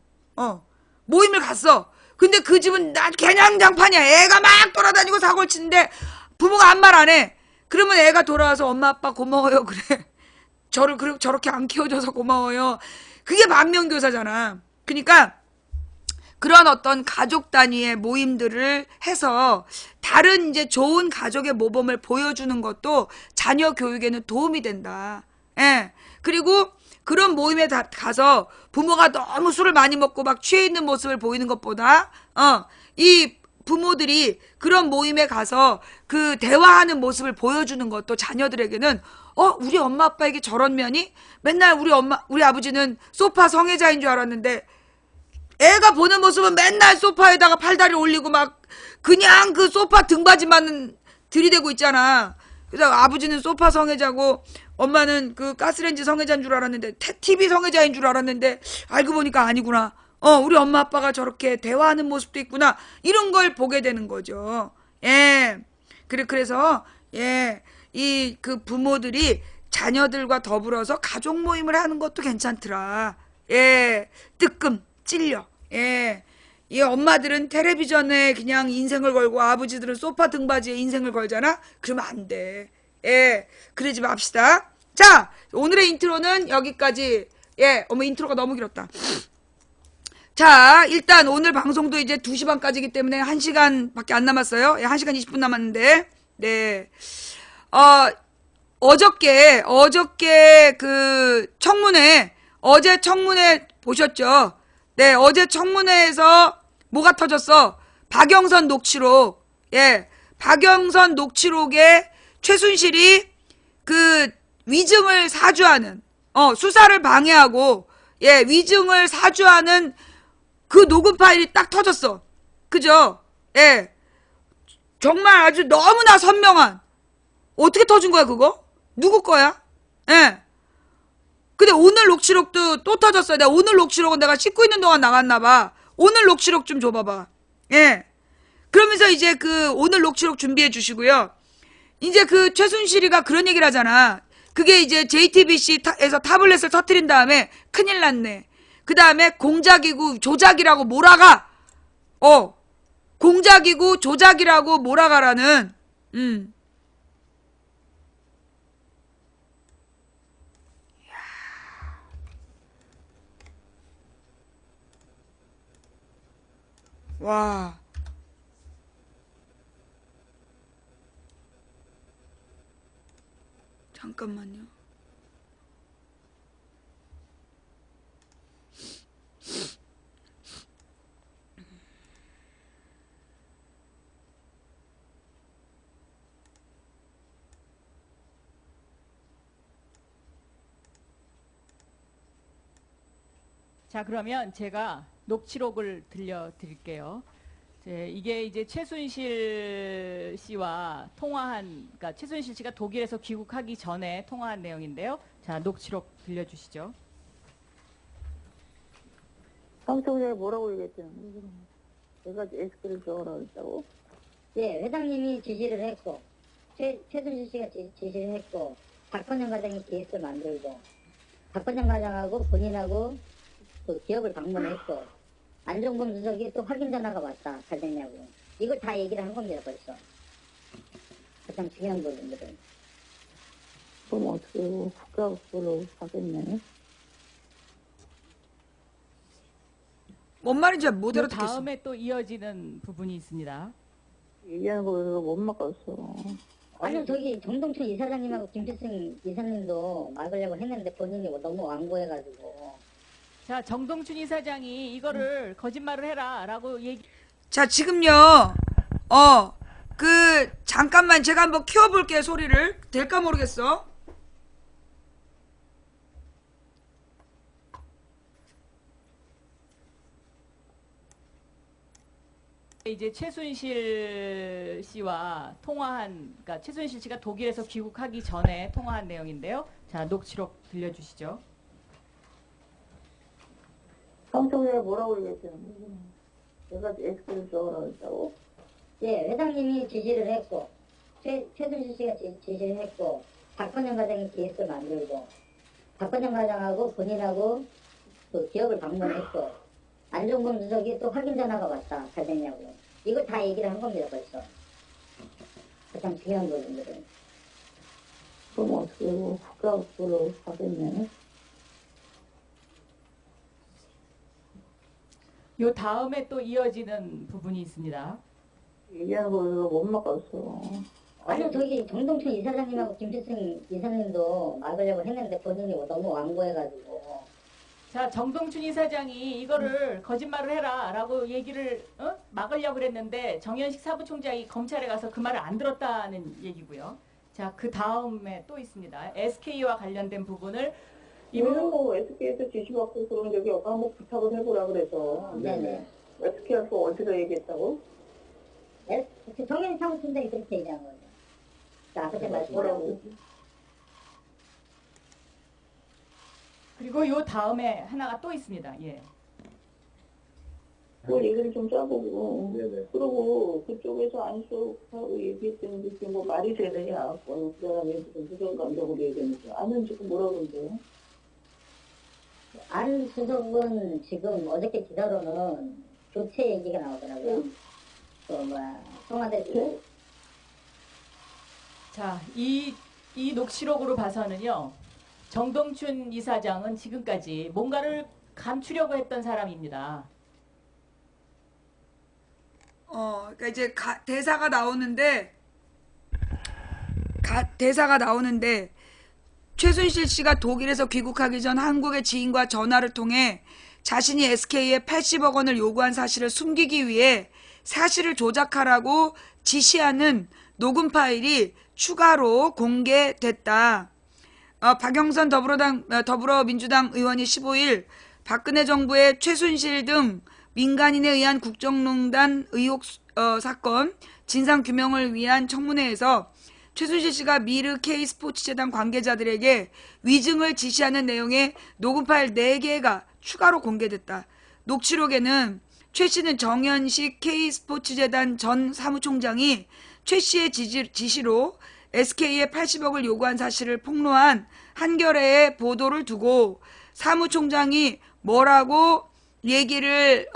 모임을 갔어. 근데 그 집은 나 개냥장판이야. 애가 막 돌아다니고 사고를 치는데 부모가 아무 말 안 해. 그러면 애가 돌아와서 엄마 아빠 고마워요 그래. 저를 저렇게 안 키워줘서 고마워요. 그게 반면교사잖아. 그러니까 그런 어떤 가족 단위의 모임들을 해서 다른 이제 좋은 가족의 모범을 보여주는 것도 자녀 교육에는 도움이 된다. 예. 그리고 그런 모임에 가서 부모가 너무 술을 많이 먹고 막 취해 있는 모습을 보이는 것보다, 이 부모들이 그런 모임에 가서 그 대화하는 모습을 보여주는 것도 자녀들에게는 우리 엄마 아빠에게 저런 면이 맨날 우리 아버지는 소파 성애자인 줄 알았는데 애가 보는 모습은 맨날 소파에다가 팔다리 올리고 막 그냥 그 소파 등받이만 들이대고 있잖아. 그래서 아버지는 소파 성애자고 엄마는 그 가스레인지 성애자인 줄 알았는데 TV 성애자인 줄 알았는데 알고 보니까 아니구나. 우리 엄마 아빠가 저렇게 대화하는 모습도 있구나. 이런 걸 보게 되는 거죠. 예. 그래서 예. 이 그 부모들이 자녀들과 더불어서 가족 모임을 하는 것도 괜찮더라. 예. 뜨끔 찔려. 예. 이 엄마들은 텔레비전에 그냥 인생을 걸고 아버지들은 소파 등받이에 인생을 걸잖아? 그러면 안 돼. 예. 그러지 맙시다. 자, 오늘의 인트로는 여기까지. 예. 어머, 인트로가 너무 길었다. 자, 일단 오늘 방송도 이제 2시 반까지이기 때문에 1시간밖에 안 남았어요. 예, 1시간 20분 남았는데. 네. 어저께 그 청문회, 어제 청문회 보셨죠? 네, 어제 청문회에서 뭐가 터졌어? 박영선 녹취록. 예, 박영선 녹취록에 최순실이 그 위증을 사주하는, 수사를 방해하고, 예, 위증을 사주하는 그 녹음 파일이 딱 터졌어. 그죠? 예. 정말 아주 너무나 선명한. 어떻게 터진 거야, 그거? 누구 거야? 예. 근데 오늘 녹취록도 또 터졌어요. 내가 오늘 녹취록은 내가 씻고 있는 동안 나갔나봐. 오늘 녹취록 좀 줘봐봐. 예. 그러면서 이제 그 오늘 녹취록 준비해 주시고요. 이제 그 최순실이가 그런 얘기를 하잖아. 그게 이제 JTBC에서 타블렛을 터뜨린 다음에 큰일 났네. 그 다음에 공작이고 조작이라고 몰아가. 공작이고 조작이라고 몰아가라는, 와. 잠깐만요. 자, 그러면 제가 녹취록을 들려드릴게요. 이게 이제 최순실 씨와 통화한, 그러니까 최순실 씨가 독일에서 귀국하기 전에 통화한 내용인데요. 자, 녹취록 들려주시죠. 방청장이 뭐라고 얘기했잖아. 내가 에스크를 적으라고 했다고? 예, 회장님이 지시를 했고, 최순실 씨가 지시를 했고, 박건영 과장이 계획을 만들고, 박건영 과장하고 본인하고 그 기업을 방문했고, 안종범 수석이 또 확인 전화가 왔다. 잘 됐냐고. 이걸 다 얘기를 한 겁니다, 벌써. 가장 중요한 부분들은. 그럼 어떻게 국가국으로 가겠네. 뭔 말인지 못 그 알아듣겠어. 다음에 또 이어지는 부분이 있습니다. 얘기하는 거 못 막았어. 아니, 저기 정동춘 이사장님하고 김필승 이사님도 막으려고 했는데 본인이 너무 완고해가지고. 자, 정동춘 이사장이 이거를 거짓말을 해라 라고 얘기. 자, 지금요, 잠깐만 제가 한번 키워볼게요, 소리를. 될까 모르겠어. 이제 최순실 씨와 통화한, 그러니까 최순실 씨가 독일에서 귀국하기 전에 통화한 내용인데요. 자, 녹취록 들려주시죠. 방청장이 뭐라고 얘기했잖아. 내가 에스크를 적으라고 했다고? 예, 회장님이 지시를 했고, 최순실 씨가 지시를 했고, 박건영 과장이 계획서를 만들고 박건영 과장하고 본인하고 그 기업을 방문했고 안종범 수석이 또 확인 전화가 왔다. 잘 됐냐고. 이거 다 얘기를 한 겁니다. 벌써. 가장 중요한 부분들은. 그럼 어떻게 국가학부로 가겠네. 요 다음에 또 이어지는 부분이 있습니다. 얘기하는 거 못 막았어. 아니 저기 정동춘 이사장님하고 김필승 이사님도 막으려고 했는데 본인이 너무 완고해가지고 자, 정동춘 이사장이 이거를 거짓말을 해라라고 얘기를 막으려고 그랬는데 정현식 사부총장이 검찰에 가서 그 말을 안 들었다는 얘기고요. 자, 그 다음에 또 있습니다. SK와 관련된 부분을 이분은 뭐 SK에서 지시받고 그런 적이 없고 한번 부탁을 해보라 그래서. 네네. SK하고 어디다 얘기했다고? 정현식 사부총장이 그렇게 얘기한 거죠. 자, 그때 말씀하라고. 뭐라고? 그리고 요 다음에 하나가 또 있습니다. 예. 그걸 얘기를 좀 짜보고. 그러고 그쪽에서 안수하고 얘기했더니 그게 뭐 말이 되느냐. 그 사람이 지금 부정감정으로 얘기했는데. 안은 지금 뭐라 그러는데요? 안 수석은 지금 어저께 기사로는 교체 얘기가 나오더라고요. 그 청와대 네? 자, 이 녹취록으로 봐서는요. 정동춘 이사장은 지금까지 뭔가를 감추려고 했던 사람입니다. 그러니까 이제 대사가 나오는데 최순실 씨가 독일에서 귀국하기 전 한국의 지인과 전화를 통해 자신이 SK에 80억 원을 요구한 사실을 숨기기 위해 사실을 조작하라고 지시하는 녹음 파일이 추가로 공개됐다. 박영선 더불어민주당 의원이 15일 박근혜 정부의 최순실 등 민간인에 의한 국정농단 의혹 사건 진상규명을 위한 청문회에서 최순실 씨가 미르 K스포츠재단 관계자들에게 위증을 지시하는 내용의 녹음 파일 4개가 추가로 공개됐다. 녹취록에는 최 씨는 정현식 K스포츠재단 전 사무총장이 최 씨의 지시로 SK에 80억을 요구한 사실을 폭로한 한겨레의 보도를 두고 사무총장이 뭐라고 얘기를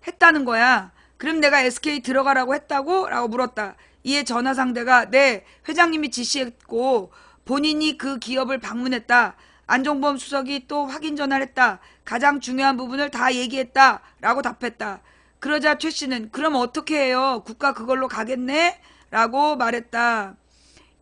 했다는 거야. 그럼 내가 SK 들어가라고 했다고? 라고 물었다. 이에 전화 상대가 네, 회장님이 지시했고 본인이 그 기업을 방문했다. 안종범 수석이 또 확인 전화를 했다. 가장 중요한 부분을 다 얘기했다. 라고 답했다. 그러자 최 씨는 그럼 어떻게 해요? 국가 그걸로 가겠네? 라고 말했다.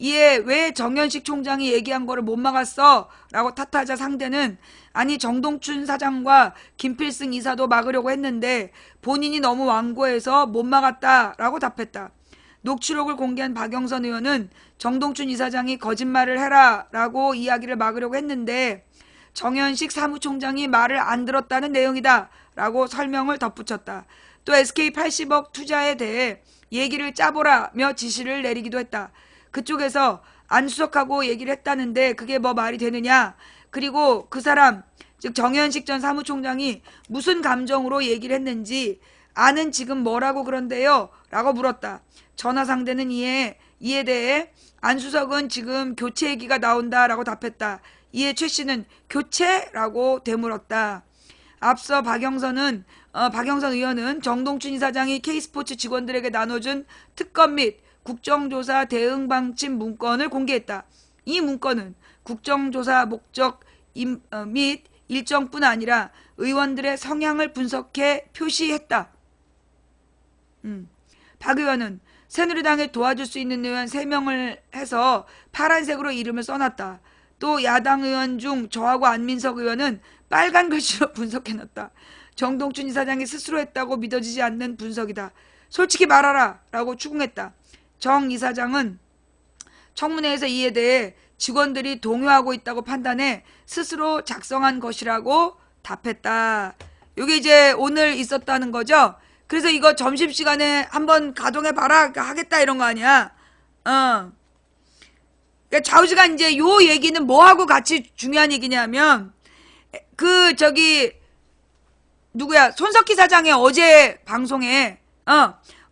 이에 왜 정현식 총장이 얘기한 거를 못 막았어? 라고 탓하자 상대는 아니 정동춘 사장과 김필승 이사도 막으려고 했는데 본인이 너무 완고해서 못 막았다 라고 답했다. 녹취록을 공개한 박영선 의원은 정동춘 이사장이 거짓말을 해라 라고 이야기를 막으려고 했는데 정현식 사무총장이 말을 안 들었다는 내용이다 라고 설명을 덧붙였다. 또 SK 80억 투자에 대해 얘기를 짜보라며 지시를 내리기도 했다. 그쪽에서 안수석하고 얘기를 했다는데 그게 뭐 말이 되느냐. 그리고 그 사람 즉 정현식 전 사무총장이 무슨 감정으로 얘기를 했는지 아는 지금 뭐라고 그런데요? 라고 물었다. 전화 상대는 이에 대해 안수석은 지금 교체 얘기가 나온다라고 답했다. 이에 최 씨는 교체라고 되물었다. 앞서 박영선 의원은 정동춘 이사장이 K스포츠 직원들에게 나눠준 특검 및 국정조사 대응 방침 문건을 공개했다. 이 문건은 국정조사 목적 및 일정뿐 아니라 의원들의 성향을 분석해 표시했다. 박 의원은 새누리당에 도와줄 수 있는 의원 3명을 해서 파란색으로 이름을 써놨다. 또 야당 의원 중 저하고 안민석 의원은 빨간 글씨로 분석해놨다. 정동춘 이사장이 스스로 했다고 믿어지지 않는 분석이다. 솔직히 말하라 라고 추궁했다. 정 이사장은 청문회에서 이에 대해 직원들이 동요하고 있다고 판단해 스스로 작성한 것이라고 답했다. 이게 이제 오늘 있었다는 거죠. 그래서 이거 점심시간에 한번 가동해봐라 하겠다 이런 거 아니야. 그러니까 좌우지간 이제 요 얘기는 뭐하고 같이 중요한 얘기냐면 누구야 손석희 사장의 어제 방송에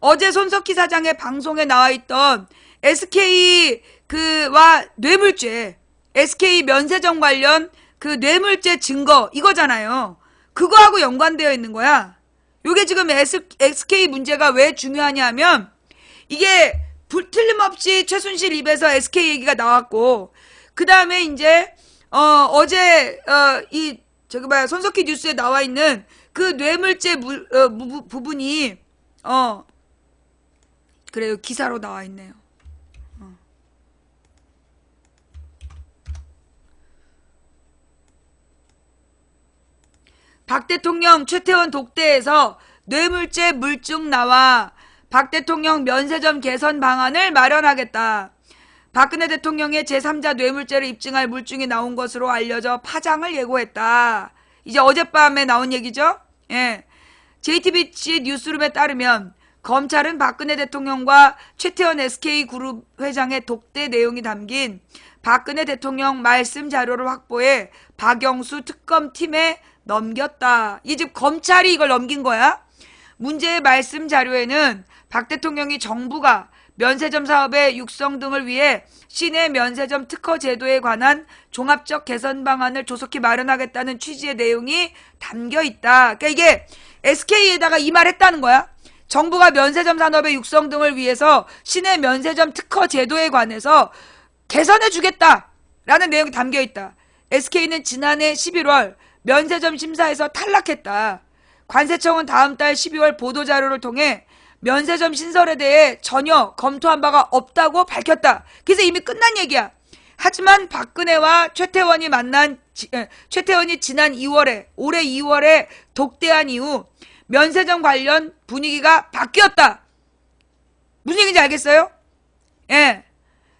어제 손석희 사장의 방송에 나와있던 SK 그와 뇌물죄, SK 면세점 관련 그 뇌물죄 증거 이거잖아요. 그거하고 연관되어 있는 거야. 요게 지금 SK 문제가 왜 중요하냐 하면 이게 틀림없이 최순실 입에서 SK 얘기가 나왔고 그 다음에 이제 어제 이 저기 뭐야 손석희 뉴스에 나와 있는 그 뇌물죄 부분이 그래요. 기사로 나와 있네요. 박 대통령 최태원 독대에서 뇌물죄 물증 나와 박 대통령 면세점 개선 방안을 마련하겠다. 박근혜 대통령의 제3자 뇌물죄를 입증할 물증이 나온 것으로 알려져 파장을 예고했다. 이제 어젯밤에 나온 얘기죠. 예. JTBC 뉴스룸에 따르면 검찰은 박근혜 대통령과 최태원 SK그룹 회장의 독대 내용이 담긴 박근혜 대통령 말씀 자료를 확보해 박영수 특검팀에 넘겼다. 이 집 검찰이 이걸 넘긴 거야. 문제의 말씀 자료에는 박 대통령이 정부가 면세점 사업의 육성 등을 위해 시내 면세점 특허 제도에 관한 종합적 개선 방안을 조속히 마련하겠다는 취지의 내용이 담겨 있다. 그러니까 이게 SK에다가 이 말 했다는 거야. 정부가 면세점 산업의 육성 등을 위해서 시내 면세점 특허 제도에 관해서 개선해 주겠다라는 내용이 담겨 있다. SK는 지난해 11월 면세점 심사에서 탈락했다. 관세청은 다음 달 12월 보도자료를 통해 면세점 신설에 대해 전혀 검토한 바가 없다고 밝혔다. 그래서 이미 끝난 얘기야. 하지만 박근혜와 최태원이 지난 2월에 올해 2월에 독대한 이후 면세점 관련 분위기가 바뀌었다. 무슨 얘기인지 알겠어요? 예.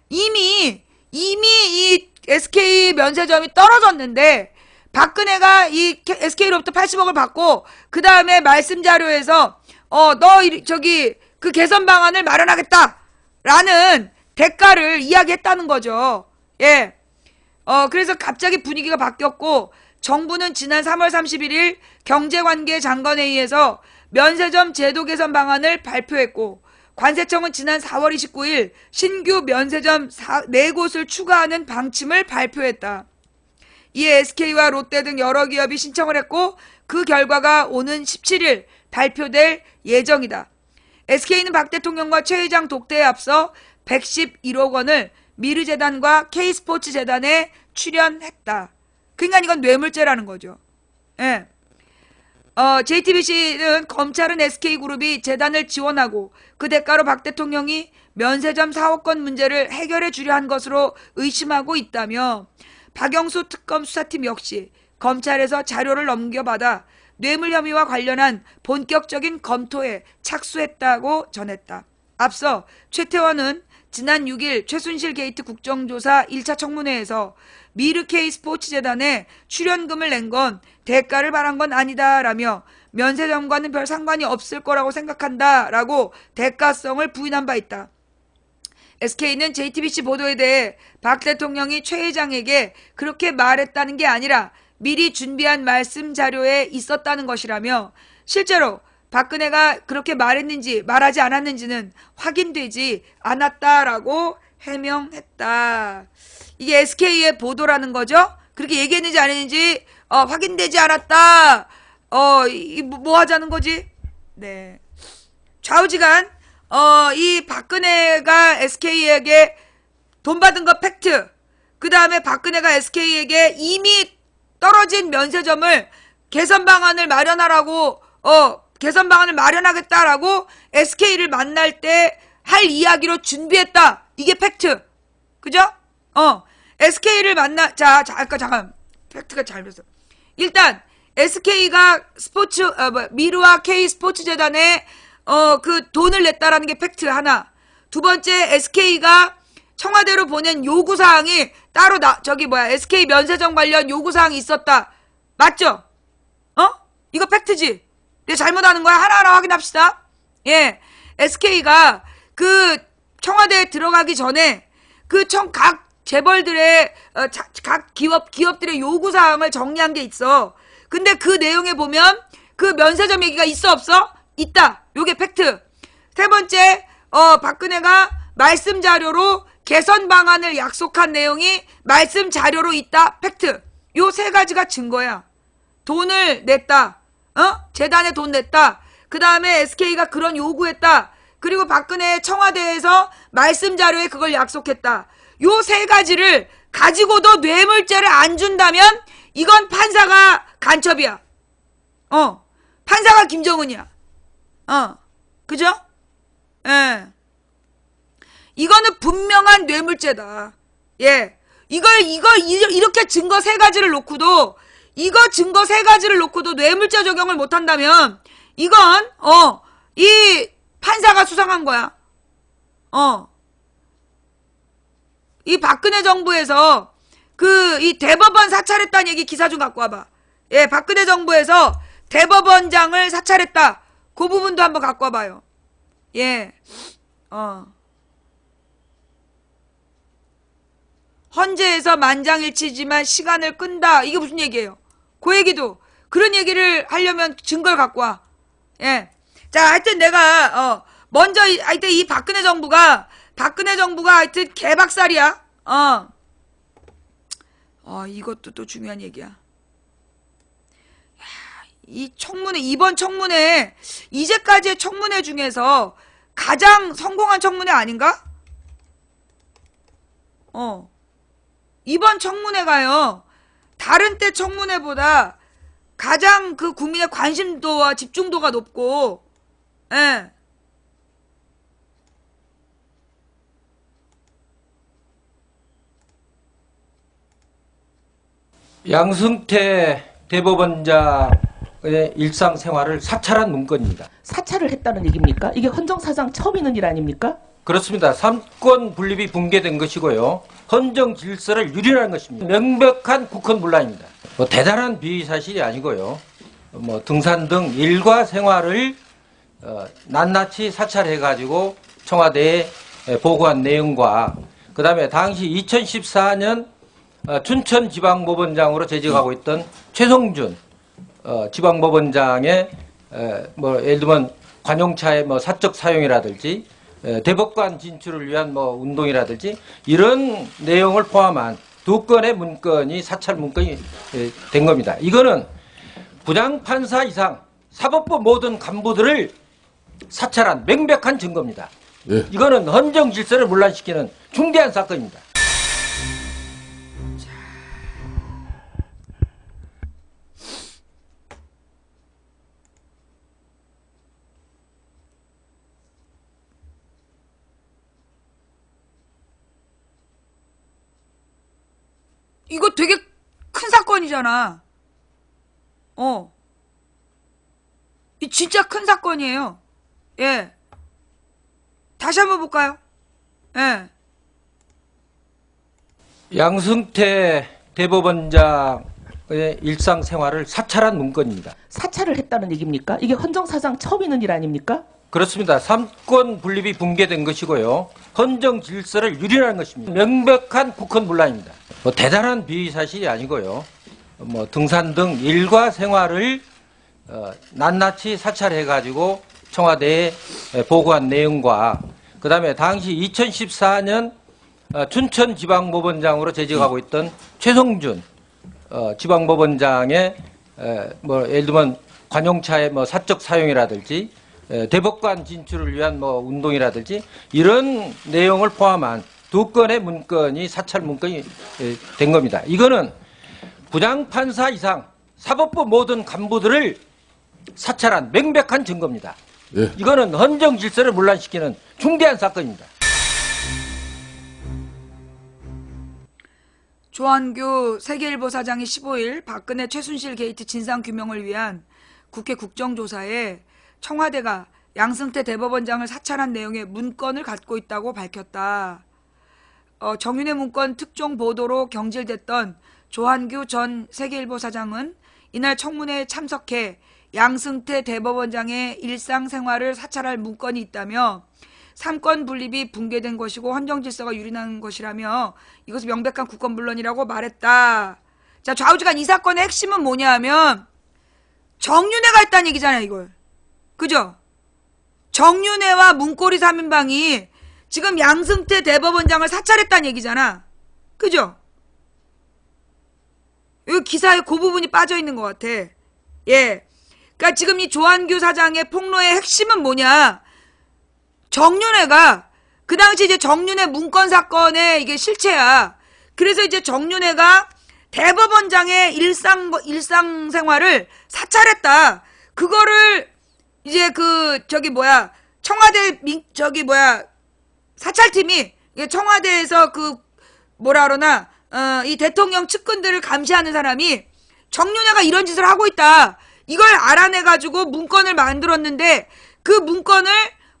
이미 이 SK 면세점이 떨어졌는데 박근혜가 이 SK로부터 80억을 받고 그 다음에 말씀 자료에서 그 개선 방안을 마련하겠다라는 대가를 이야기했다는 거죠. 예. 그래서 갑자기 분위기가 바뀌었고 정부는 지난 3월 31일 경제관계 장관회의에서 면세점 제도 개선 방안을 발표했고 관세청은 지난 4월 29일 신규 면세점 4곳을 추가하는 방침을 발표했다. 이에 SK와 롯데 등 여러 기업이 신청을 했고 그 결과가 오는 17일 발표될 예정이다. SK는 박 대통령과 최 회장 독대에 앞서 111억 원을 미르재단과 K스포츠재단에 출연했다. 그러니까 이건 뇌물죄라는 거죠. 예. JTBC는 검찰은 SK그룹이 재단을 지원하고 그 대가로 박 대통령이 면세점 사업권 문제를 해결해 주려 한 것으로 의심하고 있다며 박영수 특검 수사팀 역시 검찰에서 자료를 넘겨받아 뇌물 혐의와 관련한 본격적인 검토에 착수했다고 전했다. 앞서 최태원은 지난 6일 최순실 게이트 국정조사 1차 청문회에서 미르K 스포츠재단에 출연금을 낸 건 대가를 바란 건 아니다라며 면세점과는 별 상관이 없을 거라고 생각한다라고 대가성을 부인한 바 있다. SK는 JTBC 보도에 대해 박 대통령이 최 회장에게 그렇게 말했다는 게 아니라 미리 준비한 말씀 자료에 있었다는 것이라며 실제로 박근혜가 그렇게 말했는지 말하지 않았는지는 확인되지 않았다라고 해명했다. 이게 SK의 보도라는 거죠. 그렇게 얘기했는지 안 했는지 확인되지 않았다. 뭐 하자는 거지? 네. 좌우지간 이 박근혜가 SK에게 돈 받은 거 팩트. 그 다음에 박근혜가 SK에게 이미 떨어진 면세점을 개선 방안을 마련하라고 개선 방안을 마련하겠다라고 SK를 만날 때 할 이야기로 준비했다. 이게 팩트. 그죠? SK를 잠깐. 팩트가 잘못했어. 일단 SK가 미르와 K 스포츠재단에 그 돈을 냈다라는 게 팩트 하나. 두 번째, SK가 청와대로 보낸 요구사항이 따로 SK 면세점 관련 요구사항이 있었다. 맞죠? 이거 팩트지? 내가 잘못하는 거야? 하나하나 확인합시다. 예. SK가 그 청와대에 들어가기 전에 각 재벌들의 각 기업들의 요구사항을 정리한 게 있어. 근데 그 내용에 보면 그 면세점 얘기가 있어 없어? 있다. 요게 팩트. 세 번째, 박근혜가 말씀 자료로 개선 방안을 약속한 내용이 말씀 자료로 있다. 팩트. 요 세 가지가 증거야. 돈을 냈다. 재단에 돈 냈다. 그 다음에 SK가 그런 요구했다. 그리고 박근혜 청와대에서 말씀 자료에 그걸 약속했다. 요 세 가지를 가지고도 뇌물죄를 안 준다면 이건 판사가 간첩이야. 판사가 김정은이야. 그죠? 예. 이거는 분명한 뇌물죄다. 예. 이걸 이렇게 증거 세 가지를 놓고도, 이거 증거 세 가지를 놓고도 뇌물죄 적용을 못 한다면, 이건, 이 판사가 수상한 거야. 이 박근혜 정부에서 이 대법원 사찰했다는 얘기 기사 좀 갖고 와봐. 예, 박근혜 정부에서 대법원장을 사찰했다. 그 부분도 한번 갖고 와봐요. 예, 헌재에서 만장일치지만 시간을 끈다. 이게 무슨 얘기예요? 그 얘기도, 그런 얘기를 하려면 증거를 갖고 와. 예. 자, 하여튼 내가, 먼저, 하여튼 이 박근혜 정부가 하여튼 개박살이야. 이것도 또 중요한 얘기야. 이 청문회, 이번 청문회, 이제까지의 청문회 중에서 가장 성공한 청문회 아닌가? 이번 청문회가요, 다른 때 청문회보다 가장 그 국민의 관심도와 집중도가 높고, 예. 양승태 대법원장의 일상생활을 사찰한 문건입니다. 사찰을 했다는 얘기입니까? 이게 헌정사상 처음 있는 일 아닙니까? 그렇습니다. 삼권 분립이 붕괴된 것이고요. 헌정 질서를 유린하는 것입니다. 명백한 국헌문란입니다. 대단한 비사실이 아니고요. 등산 등 일과 생활을 낱낱이 사찰해가지고 청와대에 보고한 내용과 그 다음에 당시 2014년 춘천지방법원장으로 재직하고 있던 최성준 지방법원장의 예를 들면 관용차의 사적 사용이라든지 대법관 진출을 위한 운동이라든지 이런 내용을 포함한 2건의 문건이 사찰 문건이 된 겁니다. 이거는 부장판사 이상 사법부 모든 간부들을 사찰한 명백한 증거입니다. 예. 이거는 헌정 질서를 문란시키는 중대한 사건입니다. 이거 되게 큰 사건이잖아. 이 진짜 큰 사건이에요. 예. 다시 한번 볼까요? 예. 양승태 대법원장의 일상생활을 사찰한 문건입니다. 사찰을 했다는 얘기입니까? 이게 헌정사상 처음 있는 일 아닙니까? 그렇습니다. 삼권 분립이 붕괴된 것이고요. 헌정 질서를 유린하는 것입니다. 명백한 국헌문란입니다. 대단한 비사실이 아니고요. 등산 등 일과 생활을 낱낱이 사찰해가지고 청와대에 보고한 내용과 그 다음에 당시 2014년 춘천지방법원장으로 재직하고 있던 최성준 지방법원장의 예를 들면 관용차의 사적 사용이라든지 대법관 진출을 위한 운동이라든지 이런 내용을 포함한 2건의 문건이 사찰 문건이 된 겁니다. 이거는 부장판사 이상 사법부 모든 간부들을 사찰한 명백한 증거입니다. 예. 이거는 헌정 질서를 문란시키는 중대한 사건입니다. 조한규 세계일보 사장이 15일 박근혜 최순실 게이트 진상규명을 위한 국회 국정조사에 청와대가 양승태 대법원장을 사찰한 내용의 문건을 갖고 있다고 밝혔다. 정윤회 문건 특종 보도로 경질됐던 조한규 전 세계일보 사장은 이날 청문회에 참석해 양승태 대법원장의 일상생활을 사찰할 문건이 있다며 삼권 분립이 붕괴된 것이고 헌정질서가 유린한 것이라며 이것은 명백한 국헌문란이라고 말했다. 자, 좌우지간 이 사건의 핵심은 뭐냐 하면 정윤회가 했다는 얘기잖아요, 이걸. 그죠? 정윤회와 문고리 3인방이 지금 양승태 대법원장을 사찰했다는 얘기잖아. 그죠? 이 기사에 그 부분이 빠져 있는 것 같아. 예. 그러니까 지금 이 조한규 사장의 폭로의 핵심은 뭐냐? 정윤회가 그 당시 이제 정윤회 문건 사건의 이게 실체야. 그래서 이제 정윤회가 대법원장의 일상생활을 사찰했다. 그거를 이제 청와대 사찰팀이 청와대에서 이 대통령 측근들을 감시하는 사람이 정윤회가 이런 짓을 하고 있다. 이걸 알아내가지고 문건을 만들었는데 그 문건을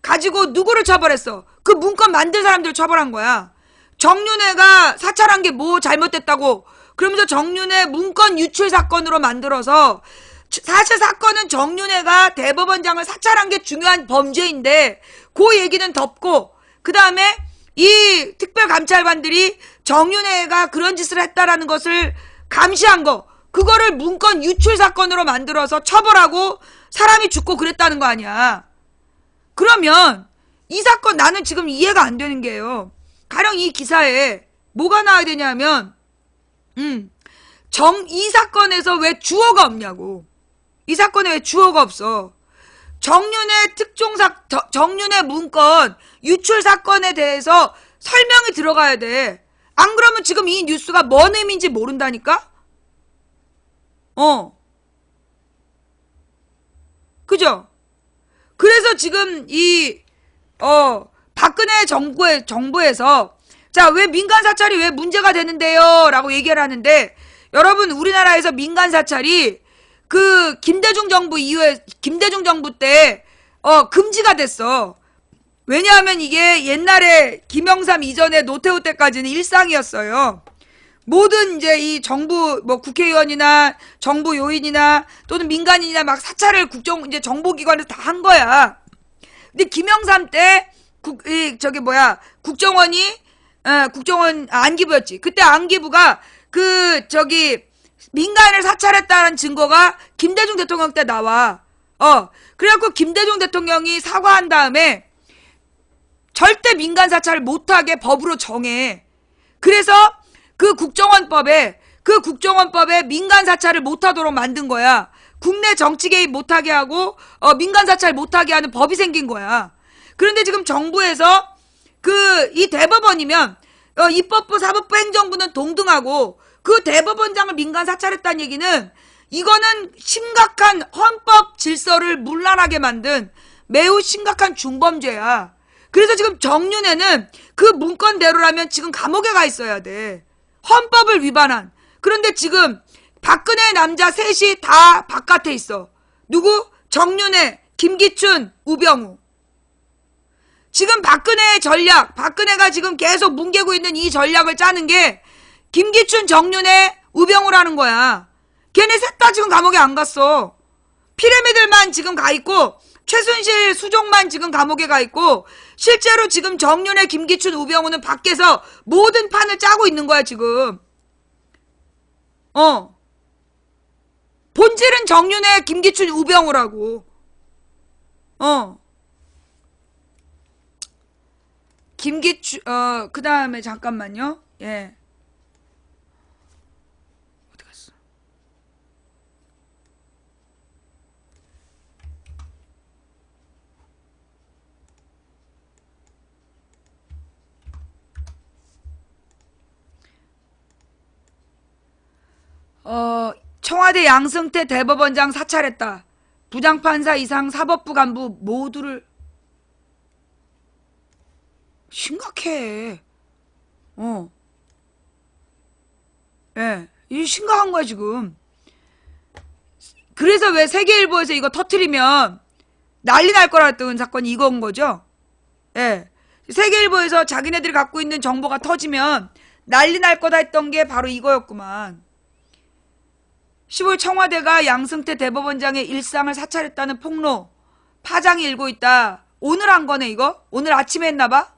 가지고 누구를 처벌했어? 그 문건 만든 사람들을 처벌한 거야. 정윤회가 사찰한 게 뭐 잘못됐다고. 그러면서 정윤회 문건 유출 사건으로 만들어서 사실 사건은 정윤회가 대법원장을 사찰한 게 중요한 범죄인데 그 얘기는 덮고 그 다음에 이 특별감찰관들이 정윤회가 그런 짓을 했다라는 것을 감시한 거 그거를 문건 유출 사건으로 만들어서 처벌하고 사람이 죽고 그랬다는 거 아니야. 그러면 이 사건 나는 지금 이해가 안 되는 게요. 가령 이 기사에 뭐가 나와야 되냐면 이 사건에서 왜 주어가 없냐고. 이 사건에 왜 주어가 없어. 정윤회 문건 유출 사건에 대해서 설명이 들어가야 돼. 안 그러면 지금 이 뉴스가 뭔 의미인지 모른다니까? 그죠? 그래서 지금 박근혜 정부에서 자, 왜 민간 사찰이 왜 문제가 되는데요? 라고 얘기를 하는데 여러분 우리나라에서 민간 사찰이 그 김대중 정부 때 금지가 됐어. 왜냐하면 이게 옛날에 김영삼 이전에 노태우 때까지는 일상이었어요. 모든 이제 이 정부 국회의원이나 정부 요인이나 또는 민간인이나 막 사찰을 이제 정보기관에서 다 한 거야. 근데 김영삼 때 국정원 안기부였지. 그때 안기부가 민간을 사찰했다는 증거가 김대중 대통령 때 나와. 그래갖고 김대중 대통령이 사과한 다음에 절대 민간 사찰을 못하게 법으로 정해. 그래서 그 국정원법에 민간 사찰을 못하도록 만든 거야. 국내 정치 개입 못하게 하고 민간 사찰 못하게 하는 법이 생긴 거야. 그런데 지금 정부에서 이 대법원이면 입법부, 사법부, 행정부는 동등하고 그 대법원장을 민간 사찰했다는 얘기는 이거는 심각한 헌법 질서를 문란하게 만든 매우 심각한 중범죄야. 그래서 지금 정윤회는 그 문건대로라면 지금 감옥에 가 있어야 돼. 헌법을 위반한. 그런데 지금 박근혜 남자 셋이 다 바깥에 있어. 누구? 정윤회, 김기춘, 우병우. 지금 박근혜의 전략, 박근혜가 지금 계속 뭉개고 있는 이 전략을 짜는 게 김기춘, 정윤회, 우병우라는 거야. 걔네 셋 다 지금 감옥에 안 갔어. 피레미들만 지금 가 있고 최순실, 수종만 지금 감옥에 가 있고 실제로 지금 정윤회, 김기춘, 우병우는 밖에서 모든 판을 짜고 있는 거야 지금. 본질은 정윤회, 김기춘, 우병우라고. 그 다음에 잠깐만요. 예. 어디 갔어? 청와대 양승태 대법원장 사찰했다. 부장판사 이상 사법부 간부 모두를 심각해. 예, 이 심각한 거야 지금. 그래서 왜 세계일보에서 이거 터트리면 난리 날 거라 했던 사건이 이건 거죠. 예, 세계일보에서 자기네들이 갖고 있는 정보가 터지면 난리 날 거다 했던 게 바로 이거였구만. 10월 청와대가 양승태 대법원장의 일상을 사찰했다는 폭로 파장이 일고 있다. 오늘 한 거네 이거? 오늘 아침에 했나봐?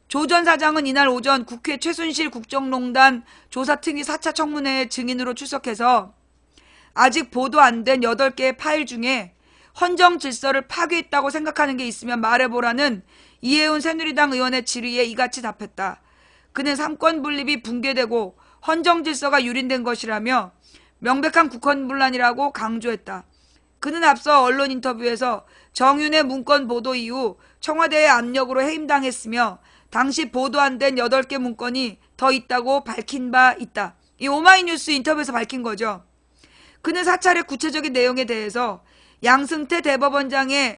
조 전 사장은 이날 오전 국회 최순실 국정농단 조사특위 4차 청문회에 증인으로 출석해서 아직 보도 안 된 8개의 파일 중에 헌정 질서를 파괴했다고 생각하는 게 있으면 말해보라는 이해운 새누리당 의원의 질의에 이같이 답했다. 그는 삼권 분립이 붕괴되고 헌정 질서가 유린된 것이라며 명백한 국헌분란이라고 강조했다. 그는 앞서 언론 인터뷰에서 정윤의 문건 보도 이후 청와대의 압력으로 해임당했으며 당시 보도 안 된 8개 문건이 더 있다고 밝힌 바 있다. 이 오마이뉴스 인터뷰에서 밝힌 거죠. 그는 사찰의 구체적인 내용에 대해서 양승태 대법원장의